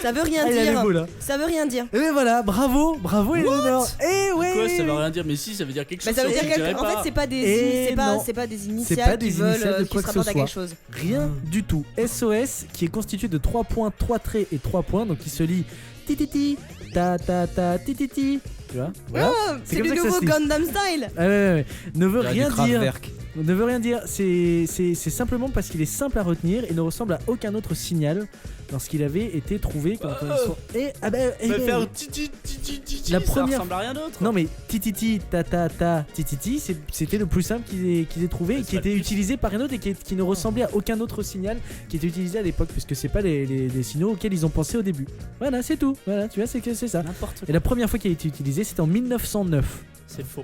Ça veut rien Ah, il a les dire. mots, là. Ça veut rien dire. Et ben voilà, bravo Eleonore. Eh ouais. Quoi, ça veut rien dire? Mais si, ça veut dire quelque Bah, chose. ça veut dire je dirais en fait, pas. c'est pas des Et c'est pas, non. c'est pas des C'est initiales pas des qui veulent initiales de qui quoi se que ce rapportent à quelque soit. chose. Rien du tout. SOS qui est constitué de 3 points, 3 traits et 3 points, donc qui se lit tititi, ta ta ta tititi. Tu vois? Voilà. Oh, C'est c'est comme le ça que ça nouveau se dit. Gundam Style. Ouais. Ne veut rien dire. Kraftwerk. Ne veut rien dire. C'est simplement parce qu'il est simple à retenir et ne ressemble à aucun autre signal lorsqu'il avait été trouvé. Quand et ah ben. Mais faire titi titi titi, La ça première- ressemble à rien d'autre. Non mais tititi ta ta ta tititi c'était le plus simple qu'ils aient trouvé et C'est qui pas était le plus utilisé par un autre et qui ne ressemblait à aucun autre signal qui était utilisé à l'époque puisque c'est pas les signaux auxquels ils ont pensé au début. Voilà, c'est tout. Voilà, tu vois, c'est ça. N'importe Et quoi. la première fois qu'il a été utilisé, c'était en 1909. C'est faux.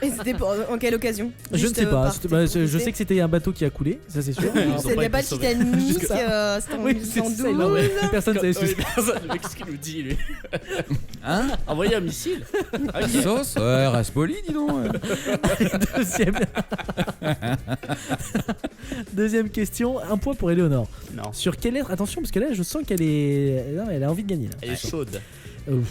Et c'était en quelle occasion? Je ne Juste, sais pas. par C'était- bah, je curiosité. sais que c'était un bateau qui a coulé, ça c'est sûr. Ils ont C'était pas pas été le sauvés. Titanic, Juste ça. c'était en Oui, c'est ça, 1812. non, mais personne ne savait ce que Oui, c'était. personne. Mais qu'est-ce qu'il nous dit, lui? Hein? Envoyer un missile? Ok. Sauce? Ouais, reste poli, dis donc. Deuxième... Deuxième question, un point pour Eleonore. Non. Sur quelle lettre? Attention parce que là je sens qu'elle est... Non, elle a envie de gagner là. Elle est chaude.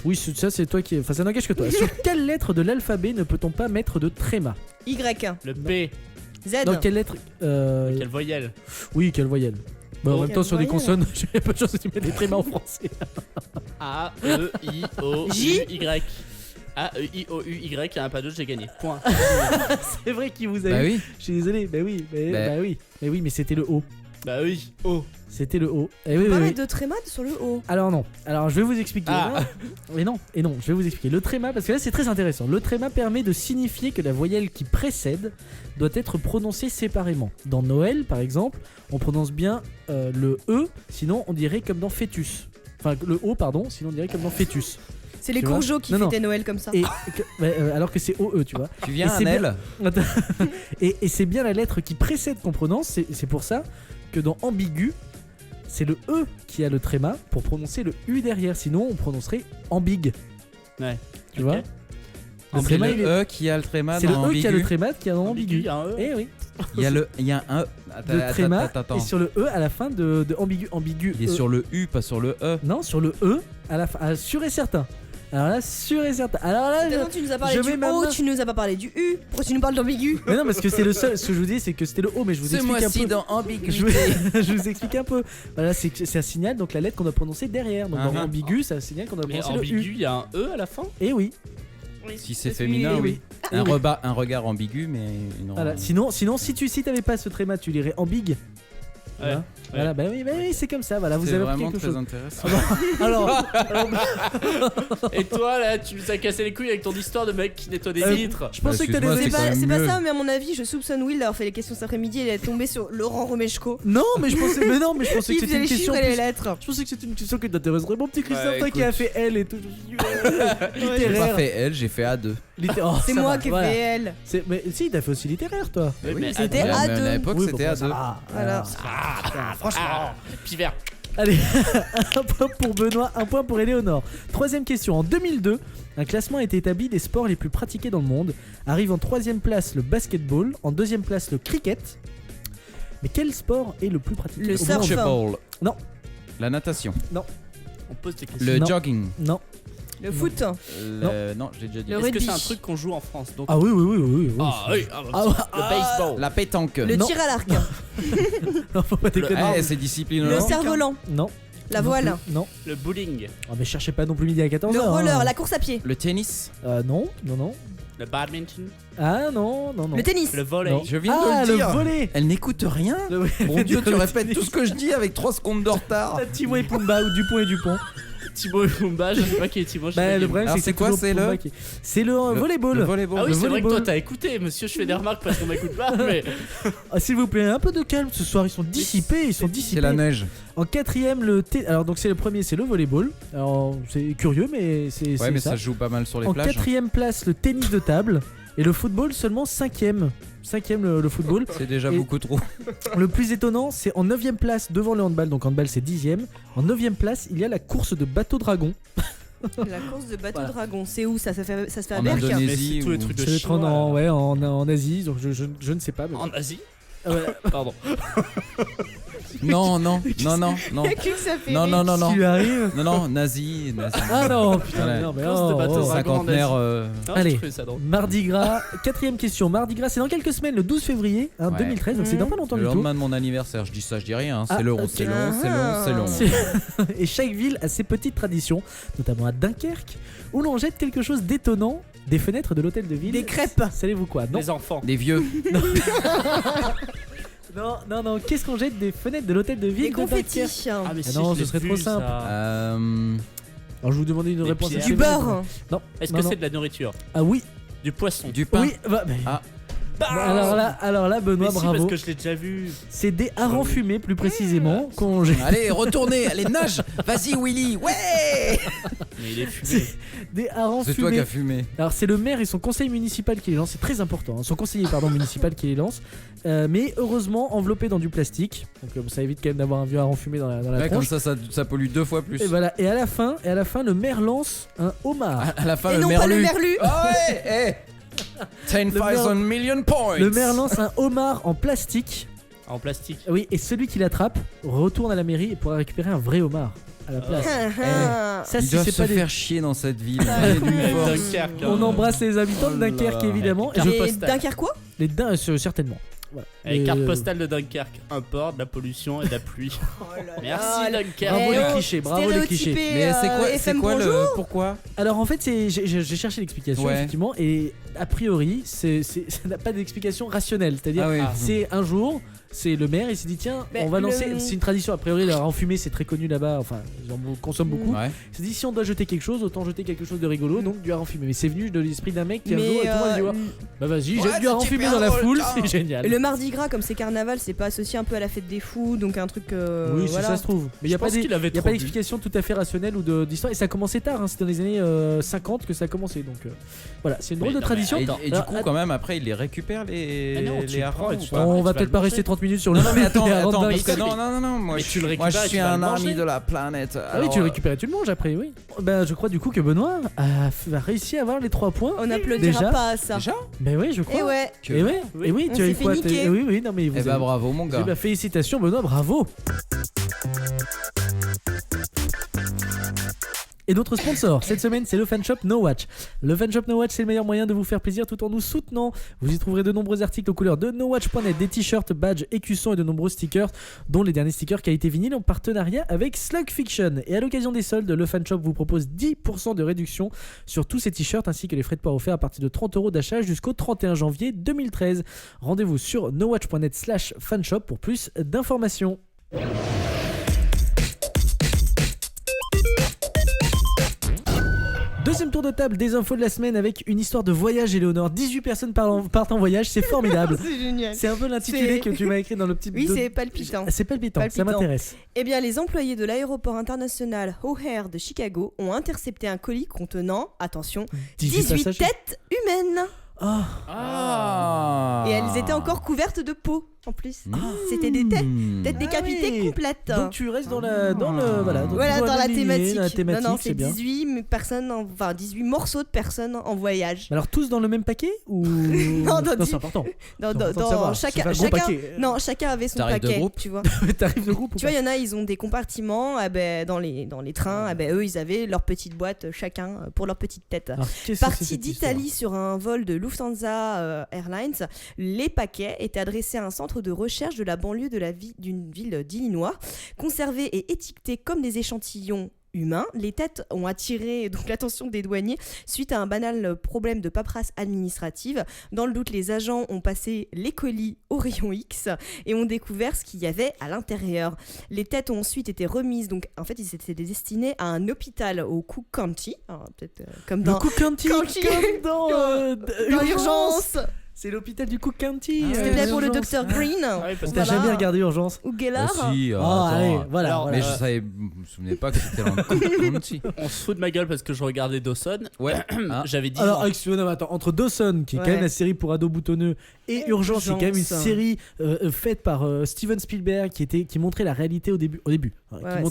Oui, ça c'est toi qui... Enfin ça n'engage que toi. Sur quelle lettre de l'alphabet ne peut-on pas mettre de tréma? Y, Le P. Z. Dans quelle lettre Quelle voyelle? Oui, quelle voyelle? Bah, en Oh. même temps sur des Quelle consonnes, j'ai pas de chance de mettre des trémas en français. A, E, I, O, J. U, Y. A, E, I, O, U, Y, il n'y en a pas d'autre, j'ai gagné. Point. C'est vrai qu'il vous a Bah eu. oui. Je suis désolé, bah oui, mais oui, mais c'était le O. Bah oui. Oh. C'était le O. Eh oui, On oui, peut oui. mettre de tréma sur le haut. Alors non, alors je vais vous expliquer. Ah. Et non, je vais vous expliquer. Le tréma, parce que là c'est très intéressant. Le tréma permet de signifier que la voyelle qui précède doit être prononcée séparément. Dans Noël, par exemple, on prononce bien le E, sinon on dirait comme dans fœtus. Enfin, le O, pardon, sinon on dirait comme dans fœtus. C'est les Tu vois? courgeaux qui Non, non. fêtaient Noël comme ça. Et alors que c'est OE, tu vois. Tu viens Et à c'est bien- Nel? Attends. Et c'est bien la lettre qui précède qu'on prononce. C'est pour ça que dans ambigu, c'est le E qui a le tréma pour prononcer le U derrière. Sinon, on prononcerait ambig. Ouais. Tu Ok. vois Le C'est tréma, le il est- E qui a le tréma c'est le dans E qui a le ambigu. tréma qui a dans Ambigu, ambigu. il y a un E. Eh oui. Il y a un E. Le tréma Attends. est sur le E à la fin de ambigu. Ambigu. Il est E. sur le U, pas sur le E. Non, sur le E à la fin. Ah, sûr et certain. Alors là, sûr et certain. Alors là, Maintenant, tu nous as parlé je du mets ma O, main- tu nous as pas parlé du U. Pourquoi tu nous parles d'ambigu? mais non, parce que c'est le seul. Ce que je vous dis, c'est que c'était le O, mais je vous Ce explique un mois-ci peu. dans Je ambiguïté. vous, je vous explique un peu. Voilà, c'est un signal, donc la lettre qu'on doit prononcer derrière. Donc dans Uh-huh. ambigu, c'est un signal qu'on doit Mais prononcer le ambigu, U. il y a un E à la fin? Et oui. Si c'est féminin, oui. oui. Eh oui. Un regard ambigu, mais une Voilà. Sinon, si t'avais pas ce tréma, tu lirais ambig. Voilà. Ouais. Voilà, bah oui, c'est comme ça. Voilà, vous C'est avez appris vraiment quelque très chose. intéressant. Alors, Et toi, là, tu nous as cassé les couilles avec ton histoire de mec qui nettoie des Euh, vitres. je pensais que excuse-moi, t'allais. C'est quand pas, même c'est pas mieux. ça, mais à mon avis, je soupçonne Will d'avoir fait les questions cet après-midi et elle est tombée sur Laurent Romeshko. Non, mais je pensais que Qui c'était faisait une les question. chiffres et les plus- lettres. Je pensais que c'était une question qui t'intéresserait. Mon petit Christophe, Ouais, toi qui a écoute. fait L et tout. J'ai pas littéraire. fait L, j'ai fait A2. Oh, C'est ça moi va, qui ai voilà. fait elle. Mais si, t'as fait aussi littéraire, toi. Oui, mais c'était attends, A2. Mais à l'époque, Oui, c'était bon, ça A2. va. Voilà. franchement. Pivert. Allez, un point pour Benoît, un point pour Éléonore. Troisième question. En 2002, un classement a été établi des sports les plus pratiqués dans le monde. Arrive en troisième place le basketball, en deuxième place le cricket. Mais quel sport est le plus pratiqué Le au surf. monde Football. Non. La natation. On pose des questions. Le Non. jogging. Non. Le foot. Non, je l'ai déjà dit. Le Est-ce que rugby. c'est un truc qu'on joue en France donc... Ah oui. Ah oui, ah, bah, Ah, ouais. le baseball. La pétanque. Le Non. tir à l'arc. Non, faut pas déconner. Eh, c'est discipline. Le là. cerf-volant. Non. La Non voile. plus. Non. Le bowling. Oh, mais cherchez pas non plus midi à 14h. Le roller. La course à pied. Le tennis. Non. Le badminton. Ah non. Le tennis. Le volley. Non. Je viens de le dire. Le volley. Elle n'écoute rien. Mon Dieu, tu répètes tout ce que je dis avec 3 secondes de retard. Timon et Pumba ou Dupont et Dupont. Thibaut et Pumba, je sais pas qui est Thibaut. Bah, le problème, Alors, c'est quoi, toujours c'est Pumba le C'est le volleyball. Le volleyball. Ah oui, Le c'est vrai que volleyball. toi t'as écouté, monsieur, je fais des remarques parce qu'on m'écoute pas, mais. Ah, s'il vous plaît, un peu de calme ce soir. Ils sont dissipés. C'est la neige. En quatrième, alors donc c'est le premier, c'est le volleyball. Alors c'est curieux, mais c'est Ouais, mais ça. ça se joue pas mal sur les En plages. quatrième place, le tennis de table. Et le football seulement cinquième. Cinquième le football. C'est déjà Et- beaucoup trop. Le plus étonnant, c'est en 9ème place devant le handball. Donc handball c'est 10ème. En 9ème place, il y a la course de bateau dragon. La course de bateau Voilà. dragon, c'est où ça se fait à En Berck. Indonésie. Mais c'est tous les ou- trucs de C'est chinois. en Asie. Donc je ne sais pas. Mais... En Asie. Ah ouais. Pardon. Non. Il y a que ça fait Non, rire. non. Ce qui lui arrive. Non, nazi. Ah non, putain, Ouais. non, mais Course de oh, bateau oh. dragon. Cinquantenaire. Non, Allez. je trouvais ça drôle. Mardi Gras, quatrième question. Mardi Gras, c'est dans quelques semaines, le 12 février hein, Ouais. 2013, donc c'est dans pas longtemps Le du tout. lendemain de mon anniversaire, je dis ça, je dis rien. Ah, C'est long, ok. c'est long. C'est- Et chaque ville a ses petites traditions, notamment à Dunkerque, où l'on jette quelque chose d'étonnant des fenêtres de l'hôtel de ville. Des crêpes. Savez-vous quoi? Non, Les enfants. Des vieux. non. Qu'est-ce qu'on jette des fenêtres de l'hôtel de ville Des de Dunkerque? confettis. Ah, mais Ah si, non, je ce l'ai serait vu, trop simple. ça. Alors je vous demandais une Des réponse. pierres. assez Du vite. beurre. Non. Est-ce Non, que non. c'est de la nourriture? Ah oui. Du poisson? Du pain. Oui. Ah. Alors là, Benoît, Mais si, bravo. parce que je l'ai déjà vu. C'est des harengs fumés, plus précisément, qu'on jette. Allez, retournez, allez, nage. Vas-y, Willy. Ouais. Mais il est fumé. Des harengs C'est toi fumés. qui as fumé. Alors c'est le maire et son conseil municipal qui les lance, c'est très important, hein. Son conseiller municipal qui les lance, mais heureusement enveloppé dans du plastique, donc ça évite quand même d'avoir un vieux hareng fumé dans la Ouais, comme tronche. ça pollue 2 fois plus. Et voilà, et à la fin, le maire lance un homard. À la fin, Et le non pas le merlu. merlu. Ah ouais, 10,000 million points. Le maire lance un homard en plastique. En plastique. Oui, et celui qui l'attrape retourne à la mairie et pourra récupérer un vrai homard à la place. Ça, Ils si doivent c'est se pas faire chier dans cette ville. Ah, D'une force. Dunkerque. on embrasse les habitants de Oh là Dunkerque là. évidemment. Carte Et postale. Dunkerquois. Les certainement. Voilà. Avec Et, carte postale de Dunkerque. Un port, de la pollution et de la pluie. Merci Dunkerque. Bravo Eh les oh, clichés, bravo les clichés. Mais c'est FM quoi bonjour. le pourquoi? Alors en fait, j'ai cherché l'explication Ouais. effectivement, et a priori, ça n'a pas d'explication rationnelle. C'est-à-dire, Ah oui. c'est un jour, c'est le maire, il s'est dit tiens, Mais on va le- lancer. C'est une tradition. A priori, le hareng fumé, c'est très connu là-bas. Enfin, ils en consomment beaucoup. Ouais. Il s'est dit si on doit jeter quelque chose, autant jeter quelque chose de rigolo, donc du hareng fumé. Mais c'est venu de l'esprit d'un mec qui un jour, et tout le monde a dit ouais, bah vas-y, jette du hareng fumé dans la foule, c'est génial. Le mardi gras, comme c'est carnaval, c'est pas associé un peu à la fête des fous, donc un truc. Oui, si voilà. ça se trouve. Mais il n'y a Je pas pense qu'il avait y a trop pas bu. d'explication tout à fait rationnelle ou d'histoire. Et ça a commencé tard, hein. C'était dans les années 50 que ça a commencé. Donc voilà, c'est une drôle Oui, de non, tradition. mais Et du Alors, coup, quand même, après, ils les récupèrent les Ah non, tu les le prends et harengs tu ou vas- pas on va tu peut-être le pas manger. rester 30 minutes sur le Non, mais attends, les harengs attends, d'un parce que café. non, moi, Mais tu le moi je récupères et suis tu vas un le ami manger. de la planète. Ah oui, tu le récupères et tu le manges après, oui. Ben, je crois du coup que Benoît a réussi à avoir les 3 points. On n'applaudira Déjà pas à ça. Déjà? Ben oui, je crois. Et ouais. Et ouais, Oui. et oui, On tu as s'est eu fait quoi niquer. Oui, non mais vous Eh bah avez- bravo mon Eh gars. ben, félicitations Benoît, bravo. Et notre sponsor cette semaine, c'est le fanshop No Watch. Le fanshop No Watch, c'est le meilleur moyen de vous faire plaisir tout en nous soutenant. Vous y trouverez de nombreux articles aux couleurs de nowatch.net, des t-shirts, badges, écussons et de nombreux stickers, dont les derniers stickers qualité vinyle en partenariat avec Slug Fiction. Et à l'occasion des soldes, le fanshop vous propose 10% de réduction sur tous ces t-shirts ainsi que les frais de port offerts à partir de 30€ d'achat jusqu'au 31 janvier 2013. Rendez-vous sur nowatch.net/fanshop pour plus d'informations. Deuxième tour de table des infos de la semaine avec une histoire de voyage, Éléonore. 18 personnes partent en voyage, c'est formidable. C'est génial. C'est un peu l'intitulé C'est- que tu m'as écrit dans le petit... Oui, de- c'est palpitant. C'est palpitant, ça Palpitant. m'intéresse. Eh bien, les employés de l'aéroport international O'Hare de Chicago ont intercepté un colis contenant, attention, 18 passagers. têtes humaines. Ah, Ah. Et elles étaient encore couvertes de peau, en plus. C'était des têtes décapitées oui. complètes. donc tu restes dans le voilà, donc Voilà, toujours dans la même lignée, thématique. dans la thématique, Non, c'est c'est bien. 18 personnes, enfin 18 morceaux de personnes en voyage. Alors tous dans le même paquet ou Non, dans c'est important. Dans, C'est dans- important de dans savoir. chacun, C'est pas un gros chacun- paquet. non, chacun avait son T'arrives de paquet, groupe tu vois. T'arrives de groupe ou Tu pas vois, il y en a, ils ont des compartiments dans les trains. Eux, ils avaient leur petite boîte chacun pour leur petite tête. Alors, qu'est-ce que c'est Partis cette d'Italie sur un vol de Lufthansa Airlines, les paquets étaient adressés à un centre de recherche de la banlieue d'une ville d'Illinois, conservés et étiquetés comme des échantillons humains. Les têtes ont attiré donc l'attention des douaniers suite à un banal problème de paperasse administrative. Dans le doute, les agents ont passé les colis au rayon X et ont découvert ce qu'il y avait à l'intérieur. Les têtes ont ensuite été remises, donc en fait ils étaient destinés à un hôpital au Cook County. Alors, peut-être comme dans... Le Cook County, comme dans Urgence. C'est l'hôpital du Cook County. C'était pour le Dr Green. T'as jamais regardé Urgence? Ou Gellar. Si, allez, voilà. Alors, mais je me souvenais pas que c'était dans le Cook County. On se fout de ma gueule parce que je regardais Dawson. Ouais. J'avais 10 Alors, ans. excusez-moi, attends, entre Dawson, qui est quand même la série pour ados boutonneux, et Urgence, qui est quand même une série faite par Steven Spielberg, qui montrait la réalité au début.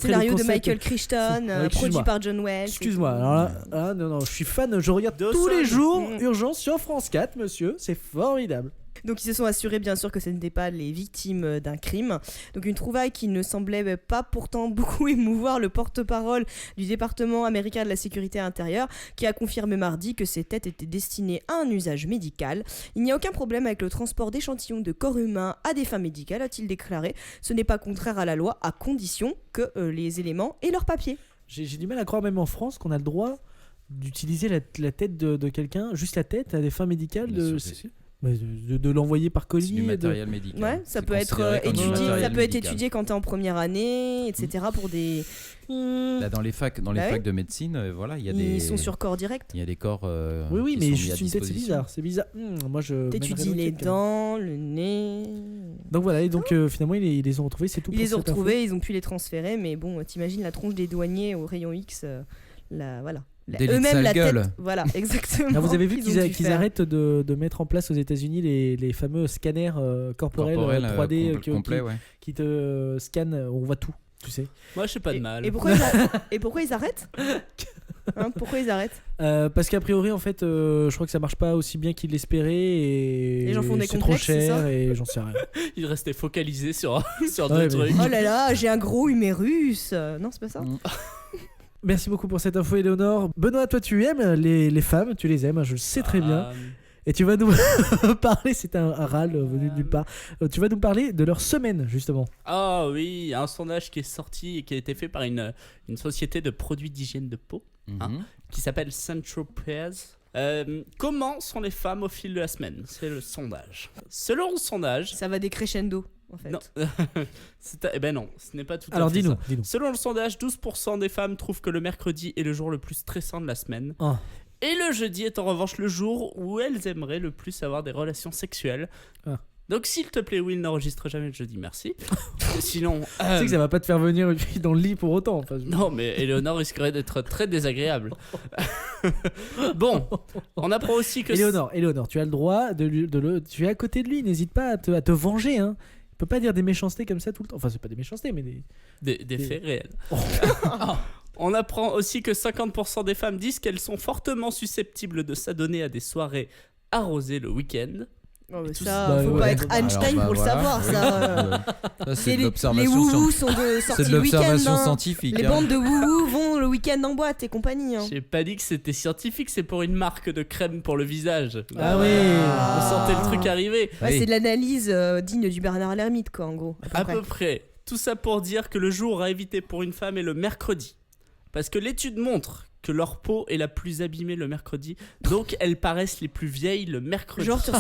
Scénario de Michael Crichton, produit par John Wells. Excuse-moi, alors là, non, je suis fan, je regarde tous les jours Urgence sur France 4, monsieur, c'est formidable. Donc ils se sont assurés bien sûr que ce n'étaient pas les victimes d'un crime. Donc une trouvaille qui ne semblait pas pourtant beaucoup émouvoir le porte-parole du département américain de la sécurité intérieure, qui a confirmé mardi que ces têtes étaient destinées à un usage médical. Il n'y a aucun problème avec le transport d'échantillons de corps humains à des fins médicales, a-t-il déclaré. Ce n'est pas contraire à la loi, à condition que les éléments aient leurs papiers. J'ai du mal à croire même en France qu'on a le droit d'utiliser la tête de quelqu'un, juste la tête, à des fins médicales. De l'envoyer par colis. C'est du matériel médical. Ouais, ça peut être étudié quand t'es en première année, etc. pour des. Là, dans les facs de médecine, voilà, il y a Ils sont sur corps direct. Il y a des corps. Oui, mais juste une tête, c'est bizarre. C'est bizarre. Moi, t'étudies les dents, le nez. Donc voilà, et donc finalement, ils les ont retrouvés, c'est tout. Ils les ont retrouvés, ils ont pu les transférer, mais bon, t'imagines la tronche des douaniers au rayon X, voilà. Eux-mêmes la gueule. tête, voilà, exactement. Alors, vous avez vu qu'ils arrêtent de mettre en place aux États-Unis les fameux scanners corporels 3D qui te scannent, on voit tout, tu sais. Moi, je sais pas de mal. Et pourquoi ils arrêtent pourquoi ils arrêtent Parce qu'a priori, en fait, je crois que ça marche pas aussi bien qu'ils l'espéraient et les gens font des c'est complexes, trop cher c'est ça et j'en sais rien. Ils restaient focalisés sur deux trucs. Oh là là, j'ai un gros humérus. Non, c'est pas ça. Merci beaucoup pour cette info, Éléonore. Benoît, toi, tu aimes les femmes, tu les aimes, je le sais très bien. Et tu vas nous parler, c'est un râle venu de nulle part. Tu vas nous parler de leur semaine, justement. Ah oui, un sondage qui est sorti et qui a été fait par une société de produits d'hygiène de peau qui s'appelle Central Pairs. Comment sont les femmes au fil de la semaine? C'est le sondage. Selon le sondage... Ça va décrescendo. En fait. Non, eh ben non, ce n'est pas tout Alors à fait dis-nous. Selon le sondage, 12% des femmes trouvent que le mercredi est le jour le plus stressant de la semaine. Et le jeudi est en revanche le jour où elles aimeraient le plus avoir des relations sexuelles. Donc s'il te plaît, Will, n'enregistre jamais le jeudi, merci. Sinon... Tu sais que ça va pas te faire venir dans le lit pour autant. Non, mais Éléonore risquerait d'être très désagréable. Bon, on apprend aussi que... Éléonore, tu as le droit tu es à côté de lui, n'hésite pas à te venger, hein. Il peut pas dire des méchancetés comme ça tout le temps. Enfin, c'est pas des méchancetés, mais des faits réels. On apprend aussi que 50% des femmes disent qu'elles sont fortement susceptibles de s'adonner à des soirées arrosées le week-end. Ça, faut pas être Einstein pour le savoir. Ça, c'est de l'observation les wouhous sont sortis le week-end. Scientifique. Les bandes de wouhous vont le week-end en boîte et compagnie. J'ai pas dit que c'était scientifique, c'est pour une marque de crème pour le visage. Ah oui. On sentait le truc arriver. C'est de l'analyse digne du Bernard Lhermitte, quoi, en gros. À peu près. Tout ça pour dire que le jour à éviter pour une femme est le mercredi. Parce que l'étude montre que leur peau est la plus abîmée le mercredi, donc elles paraissent les plus vieilles le mercredi. Genre tu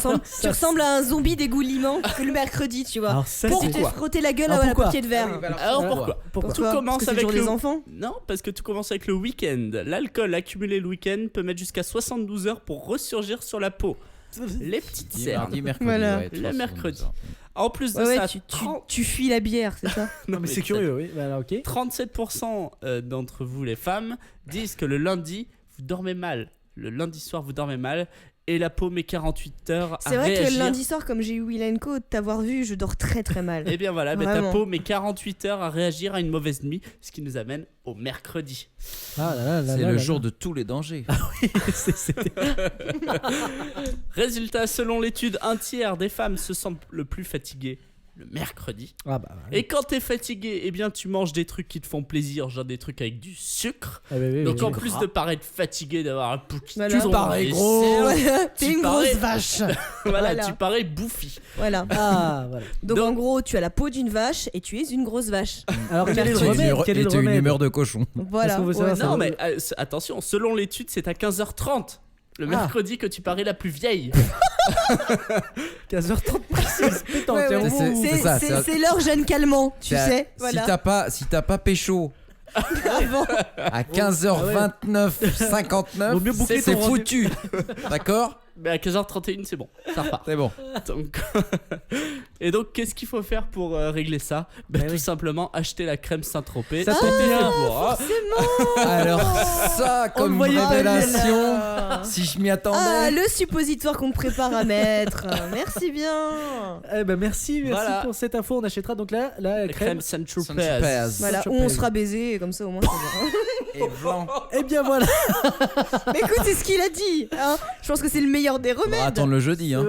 ressembles à un zombie dégoulinant que le mercredi, tu vois. Alors ça, pour te frotter la gueule à la papier de verre. Alors pourquoi Tout commence parce que avec les enfants. Non, parce que tout commence avec le week-end. L'alcool accumulé le week-end peut mettre jusqu'à 72 heures pour ressurgir sur la peau. Les petites cernes. Le mercredi. En plus de ça, tu fuis la bière, c'est ça? Non, mais c'est curieux, oui. Bah, ok. 37% d'entre vous, les femmes, disent que le lundi, vous dormez mal. Le lundi soir, vous dormez mal. Et la peau met 48 heures à réagir. C'est vrai que le lundi soir, comme j'ai eu Will & Co, t'avoir vu, je dors très très mal. Et bien voilà, ta peau met 48 heures à réagir à une mauvaise nuit, ce qui nous amène au mercredi. C'est le jour de tous les dangers. Ah oui, Résultat, selon l'étude, un tiers des femmes se sentent le plus fatiguées le mercredi. Ah bah, ouais. Et quand t'es fatigué, eh bien tu manges des trucs qui te font plaisir, genre des trucs avec du sucre. Ah, oui, Donc en oui. plus de paraître fatigué, d'avoir un pouls qui Voilà. tombe Tu parais des gros. cernes, Voilà, t'es tu une parais- grosse vache. voilà, Voilà. tu parais bouffi. Voilà. Ah, voilà. Donc, Donc- en gros, tu as la peau d'une vache et tu es une grosse vache. Alors, quel est le Et remède Quel est le t'es une remède humeur de cochon. Voilà. Est-ce qu'on veut savoir ça Non va- mais attention, selon l'étude, c'est à 15h30. Le mercredi que tu parais la plus vieille. 15h30 précise. Putain, Ouais, t'es ouais. au bout. C'est ça, C'est leur jeune calmant, tu sais. Voilà. Si t'as pas pécho Avant. à 15h29, Vaut 59, mieux boucler c'est ton foutu. D'accord? Mais à 15h31, c'est bon, ça repart. C'est bon. Donc... Et donc, qu'est-ce qu'il faut faire pour régler ça? Tout oui. simplement acheter la crème Saint-Tropez. Ça Tout tombe est bien. fait pour, hein. Forcément. Alors ça, On le comme voyait pas révélation, Ah, si je m'y attendais. le suppositoire qu'on me prépare à mettre. Merci bien. Eh ben merci Voilà. pour cette info. On achètera donc là la La crème. crème Saint-Tropez. Saint-Tropez. Voilà, Ça où on pèse. sera baisé, et comme ça au moins. c'est Et blanc. Eh bien voilà. bien. Mais écoute, c'est ce qu'il a dit. Hein. Je pense que c'est le meilleur des On va remèdes. attendre le jeudi. Hein.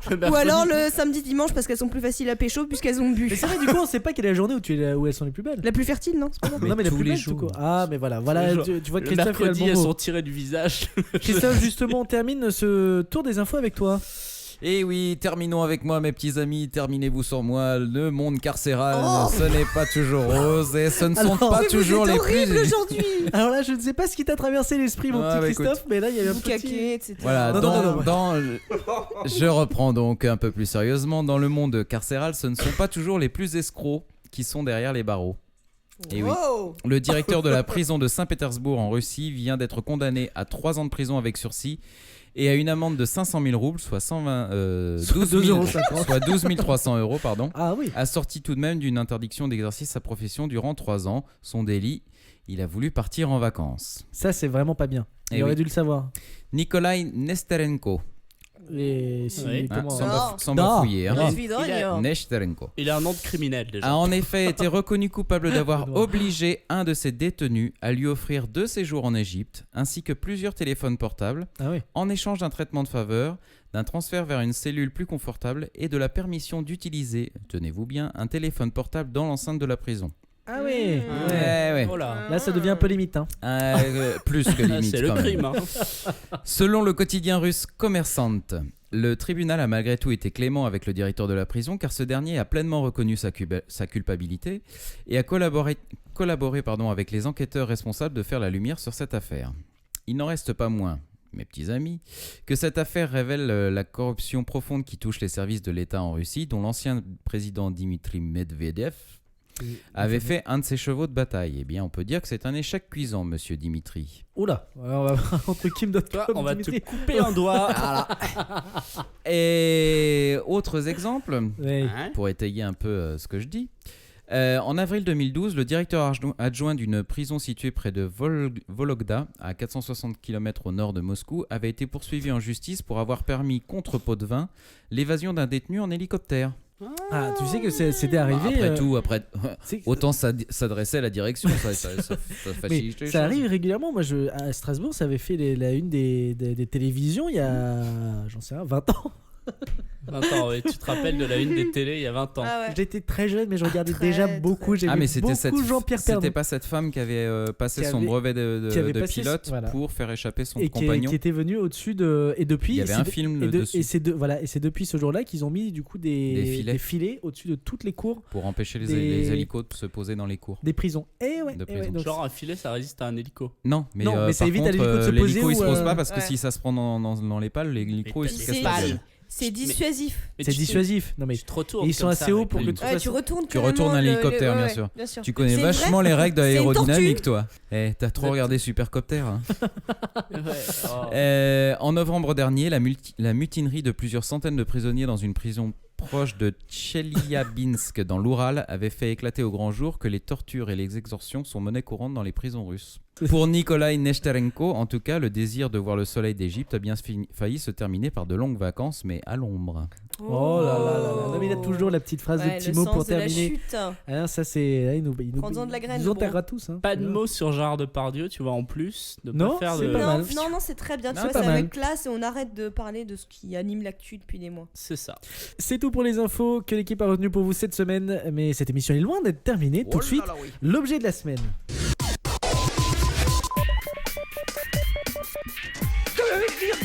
Le Ou mercredi. alors le samedi dimanche parce qu'elles sont plus faciles à pécho puisqu'elles ont bu. Mais c'est vrai, du coup, on sait pas quelle est la journée où elles sont les plus belles. La plus fertile, non? C'est pas ça Mais non, mais la tous plus les belle, jours. tout court. Ah, mais voilà, voilà. Le Tu vois que Le Christophe, il a le mercredi, bon elles mot. sont tirées du visage. Christophe, justement, on termine ce tour des infos avec toi. Et oui, terminons avec moi, mes petits amis. Terminez-vous sur moi. Le monde carcéral, Oh. ce n'est pas toujours rose et ce ne sont Alors, pas Mais toujours vous êtes les horrible plus. aujourd'hui. Alors là, je ne sais pas ce qui t'a traversé l'esprit, mon Ouais, petit bah, Christophe, mais là, il y avait un Boucaquet, petit. etc. Voilà, Non, non, non, je reprends donc un peu plus sérieusement. Dans le monde carcéral, ce ne sont pas toujours les plus escrocs qui sont derrière les barreaux. Et oui. Wow. Le directeur de la prison de Saint-Pétersbourg en Russie vient d'être condamné à 3 ans de prison avec sursis et à une amende de 500 000 roubles, soit 12 300 euros, pardon, Ah oui. assorti tout de même d'une interdiction d'exercer sa profession durant 3 ans. Son délit, il a voulu partir en vacances. Ça, c'est vraiment pas bien. Il Eh aurait oui. dû le savoir. Nikolai Nesterenko, Oui. Oui. hein, Comment sans Non. bafouiller, hein. Non. Svidrigno. Nesterenko Il a un nom de criminel déjà. a en effet été reconnu coupable d'avoir Pardon. obligé un de ses détenus à lui offrir 2 séjours en Égypte, ainsi que plusieurs téléphones portables, Ah oui. en échange d'un traitement de faveur, d'un transfert vers une cellule plus confortable et de la permission d'utiliser, tenez-vous bien, un téléphone portable dans l'enceinte de la prison. Ah oui. Mmh. Ouais. Oh là. Là, ça devient un peu limite. Hein. Plus que Ah, limite c'est le quand même. crime. Hein. Selon le quotidien russe Kommersant, le tribunal a malgré tout été clément avec le directeur de la prison car ce dernier a pleinement reconnu sa culpabilité et a collaboré avec les enquêteurs responsables de faire la lumière sur cette affaire. Il n'en reste pas moins, mes petits amis, que cette affaire révèle la corruption profonde qui touche les services de l'État en Russie, dont l'ancien président Dmitry Medvedev avait fait un de ses chevaux de bataille. Eh bien, on peut dire que c'est un échec cuisant, monsieur Dimitri. Oula. Alors, on va voir entre Kim.com. On va te Dimitri. couper un doigt. Et autres exemples, Ouais. Hein pour étayer un peu ce que je dis. En avril 2012, le directeur adjoint d'une prison située près de Vologda, à 460 km au nord de Moscou, avait été poursuivi en justice pour avoir permis, contre pot de vin, l'évasion d'un détenu en hélicoptère. Ah, tu sais que c'était arrivé. Après tout, c'est- autant s'adresser à la direction, ça Mais facilite les ça choses. arrive régulièrement. Moi, à Strasbourg, ça avait fait la une des télévisions il y a, j'en sais rien, 20 ans. 20 ans, ouais. Tu te rappelles de la une des télés il y a 20 ans. Ah ouais. J'étais très jeune, mais je regardais très, déjà très. beaucoup. J'aimais Ah mais c'était beaucoup Jean-Pierre Pernaut. c'était pas cette femme qui avait passé Qui son avait- brevet qui avait de passé- pilote voilà. pour faire échapper son Et compagnon. qui était venu au-dessus de. Et depuis. Il y avait c'est un de- film et de- dessus Et c'est depuis ce jour-là qu'ils ont mis du coup des filets au-dessus de toutes les cours pour empêcher des- les hélicos de se poser dans les cours. des prisons. Et ouais. De et ouais, prison. donc Genre un filet, ça résiste à un hélico. Non, mais Non, mais ça par évite à contre, l'hélico de se poser l'hélico il se ou, pose pas parce que ouais. si ça se prend dans les pales, l'hélico Mais il se t'as casse des la balles. gueule. C'est dissuasif. Mais c'est tu- dissuasif. Non mais Tu te retournes. et ils sont comme assez ça hauts avec pour le- que tout Ouais, tu retournes Tu retournes un hélicoptère, bien sûr. bien sûr. Tu connais C'est vachement vrai les règles C'est une d'aérodynamique, tortue. toi. T'as trop regardé Supercopter. Hein. Ouais, oh. En novembre dernier, la mutinerie de plusieurs centaines de prisonniers dans une prison proche de Tcheliabinsk dans l'Oural avait fait éclater au grand jour que les tortures et les extorsions sont monnaie courante dans les prisons russes. Pour Nikolai Nesterenko, en tout cas, le désir de voir le soleil d'Égypte a bien failli se terminer par de longues vacances, mais à l'ombre. Oh là là là là. Non, mais il a toujours la petite phrase de Timo pour terminer. Alors, ça c'est, il nous enterrera tous. Hein. Pas de mots sur Gérard Depardieu, tu vois, en plus. Non, c'est pas mal. Non, c'est très bien. Tu vois, c'est avec classe et on arrête de parler de ce qui anime l'actu depuis des mois. C'est ça. C'est tout pour les infos que l'équipe a retenu pour vous cette semaine. Mais cette émission est loin d'être terminée. Tout de suite, l'objet de la semaine.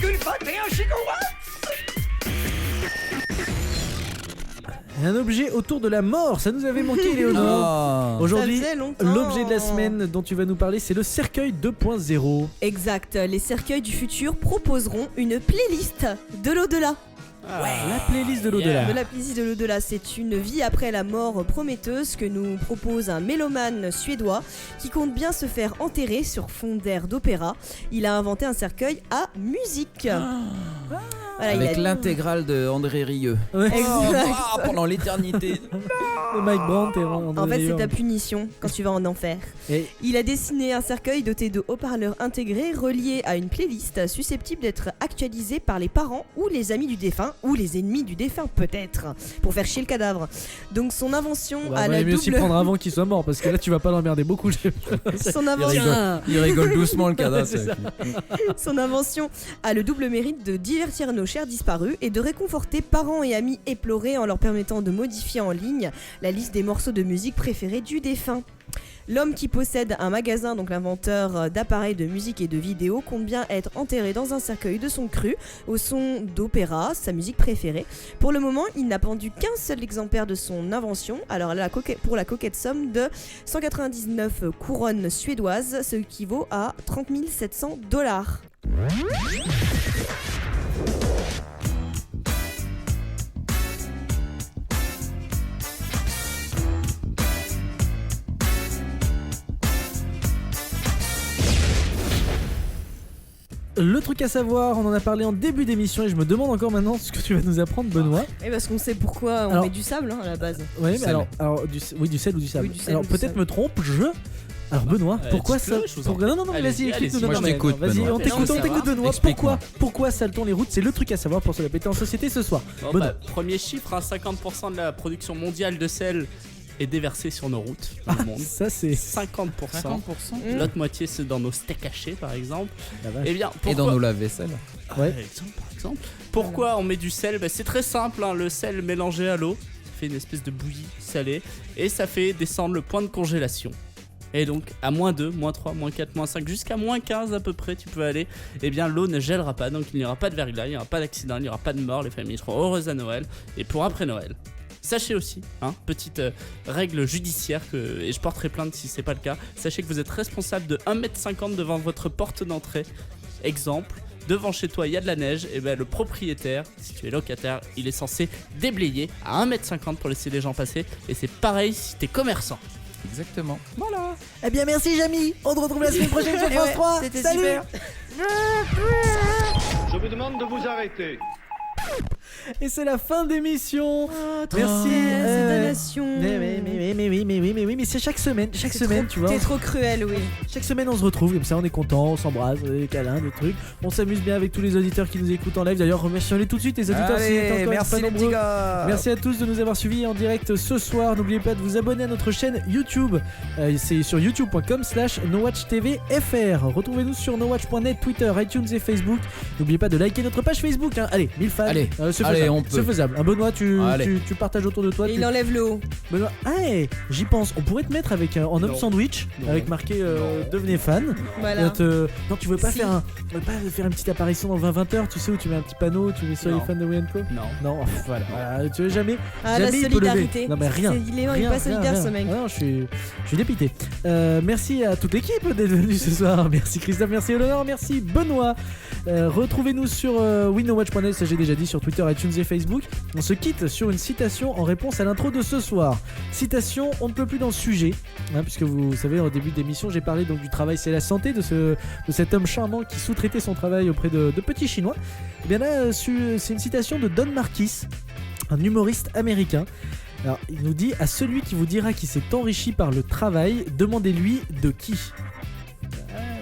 2,21 gigawatts. Un objet autour de la mort, ça nous avait manqué, Léonore. Aujourd'hui, l'objet de la semaine dont tu vas nous parler, c'est le cercueil 2.0. Exact, les cercueils du futur proposeront une playlist de l'au-delà. La playlist de l'au-delà. La playlist de l'au-delà, c'est une vie après la mort prometteuse que nous propose un mélomane suédois qui compte bien se faire enterrer sur fond d'air d'opéra. Il a inventé un cercueil à musique. Voilà, avec l'intégrale de André Rieu. Ouais. Pendant l'éternité. Mike Brandt et André En fait, Rieu. c'est ta punition quand tu vas en enfer. Il a dessiné un cercueil doté de haut-parleurs intégrés reliés à une playlist susceptible d'être actualisée par les parents ou les amis du défunt ou les ennemis du défunt peut-être pour faire chier le cadavre. Donc son invention à la double... mieux s'y prendre avant qu'il soit mort parce que là tu vas pas l'emmerder beaucoup. Son invention... il rigole doucement le cadavre. Son invention a le double mérite de divertir nos chers disparus et de réconforter parents et amis éplorés en leur permettant de modifier en ligne la liste des morceaux de musique préférés du défunt. L'homme qui possède un magasin, donc l'inventeur d'appareils de musique et de vidéo, compte bien être enterré dans un cercueil de son cru, au son d'opéra, sa musique préférée. Pour le moment, il n'a pendu qu'un seul exemplaire de son invention, alors pour la coquette somme de 199 couronnes suédoises, ce qui vaut à 30 700 $. Le truc à savoir, on en a parlé en début d'émission et je me demande encore maintenant ce que tu vas nous apprendre, Benoît. Et parce qu'on sait pourquoi on met du sable à la base. Oui, mais alors du sel ou du sable. Oui, du sel alors ou du peut-être sable. me trompe, Non, Benoît, pourquoi ça Non, mais vas-y, explique-nous. Moi, je t'écoute, Vas-y, Benoît. on t'écoute, Benoît. Pourquoi saltons les routes? C'est le truc à savoir pour se la péter en société ce soir. Premier chiffre, 50% de la production mondiale de sel est déversée sur nos routes dans le monde. Ça c'est 50%. L'autre moitié c'est dans nos steaks hachés par exemple. Et bien, et dans nos lave-vaisselle. Par exemple. Pourquoi on met du sel? C'est très simple, hein. Le sel mélangé à l'eau fait une espèce de bouillie salée et ça fait descendre le point de congélation. Et donc à -2, -3, -4, -5 jusqu'à -15 à peu près tu peux aller. Et bien l'eau ne gèlera pas, donc il n'y aura pas de verglas, il n'y aura pas d'accident, il n'y aura pas de mort, les familles seront heureuses à Noël et pour après Noël. Sachez aussi, petite règle judiciaire et je porterai plainte si c'est pas le cas. Sachez que vous êtes responsable de 1,50 m devant votre porte d'entrée. Exemple, devant chez toi il y a de la neige, et ben le propriétaire, si tu es locataire, il est censé déblayer à 1,50 m pour laisser les gens passer. Et c'est pareil si t'es commerçant. Exactement. Voilà. Eh bien merci Jamy, on te retrouve la semaine prochaine sur France 3. C'était Salut. super. Je vous demande de vous arrêter. Et c'est la fin d'émission. Merci. Mais c'est chaque semaine, tu vois. T'es trop cruel, oui. Chaque semaine on se retrouve comme ça, on est content, on s'embrasse, des câlins, des trucs. On s'amuse bien avec tous les auditeurs qui nous écoutent en live. D'ailleurs, remercions-les tout de suite les auditeurs. Merci les petits gars. Merci à tous de nous avoir suivis en direct ce soir. N'oubliez pas de vous abonner à notre chaîne YouTube. C'est sur youtube.com/nowatchtvfr. Retrouvez-nous sur nowatch.net, Twitter, iTunes et Facebook. N'oubliez pas de liker notre page Facebook. Allez, 1000 fans. C'est faisable. Benoît, tu partages autour de toi. Et il enlève le haut. Benoît, j'y pense. On pourrait te mettre avec en homme sandwich, avec marqué devenez fan. Voilà. Non, tu veux pas faire une petite apparition dans 20-20h, tu sais, où tu mets un petit panneau, tu mets sur les fans de Wienco. Non. Voilà. Tu veux jamais. La jamais il peut lever. solidarité. Non, mais rien. Il est pas solidaire ce mec. Non, je suis dépité. Merci à toute l'équipe d'être venue ce soir. Merci Christophe, merci Eleonore, merci Benoît. Retrouvez-nous sur winowatch.net, ça j'ai déjà dit, sur Twitter, iTunes et Facebook. On se quitte sur une citation en réponse à l'intro de ce soir. Citation, on ne peut plus dans le sujet, puisque vous savez, au début de l'émission, j'ai parlé donc du travail, c'est la santé, de cet homme charmant qui sous-traitait son travail auprès de petits Chinois. Et bien là, c'est une citation de Don Marquis, un humoriste américain. Alors, il nous dit: à celui qui vous dira qu'il s'est enrichi par le travail, demandez-lui de qui.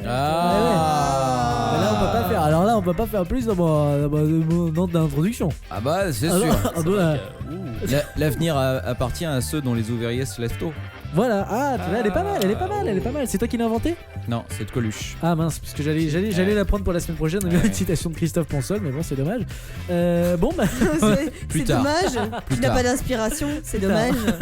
Mais là, on peut pas faire. Alors là, on peut pas faire plus dans mon note d'introduction. Ah bah, c'est Alors, sûr. on doit- L'avenir appartient à ceux dont les ouvriers se lèvent tôt. Voilà. Ah, tu vois, elle est pas mal, elle est pas mal. C'est toi qui l'as inventé? Non, c'est de Coluche. Ah mince, parce que j'allais la prendre pour la semaine prochaine. On a une citation de Christophe Ponsol, mais bon, c'est dommage. Bon, bah. C'est tard. dommage. Tu n'as tard. pas d'inspiration, c'est Plus tard. dommage.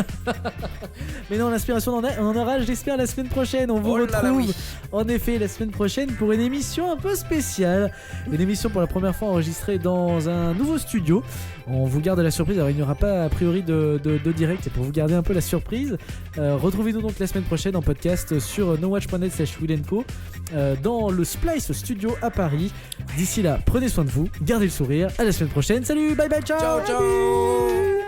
Mais non, l'inspiration, on en aura, j'espère, la semaine prochaine. On vous Oh là là, retrouve oui. en effet la semaine prochaine pour une émission un peu spéciale. Une émission pour la première fois enregistrée dans un nouveau studio. On vous garde la surprise. Alors, il n'y aura pas a priori de direct, c'est pour vous garder un peu la surprise. Retrouvez-nous donc la semaine prochaine en podcast sur nowatch.net/Will&Co dans le Splice Studio à Paris. D'ici là, prenez soin de vous, gardez le sourire. À la semaine prochaine. Salut, bye bye, ciao. Ciao, ciao.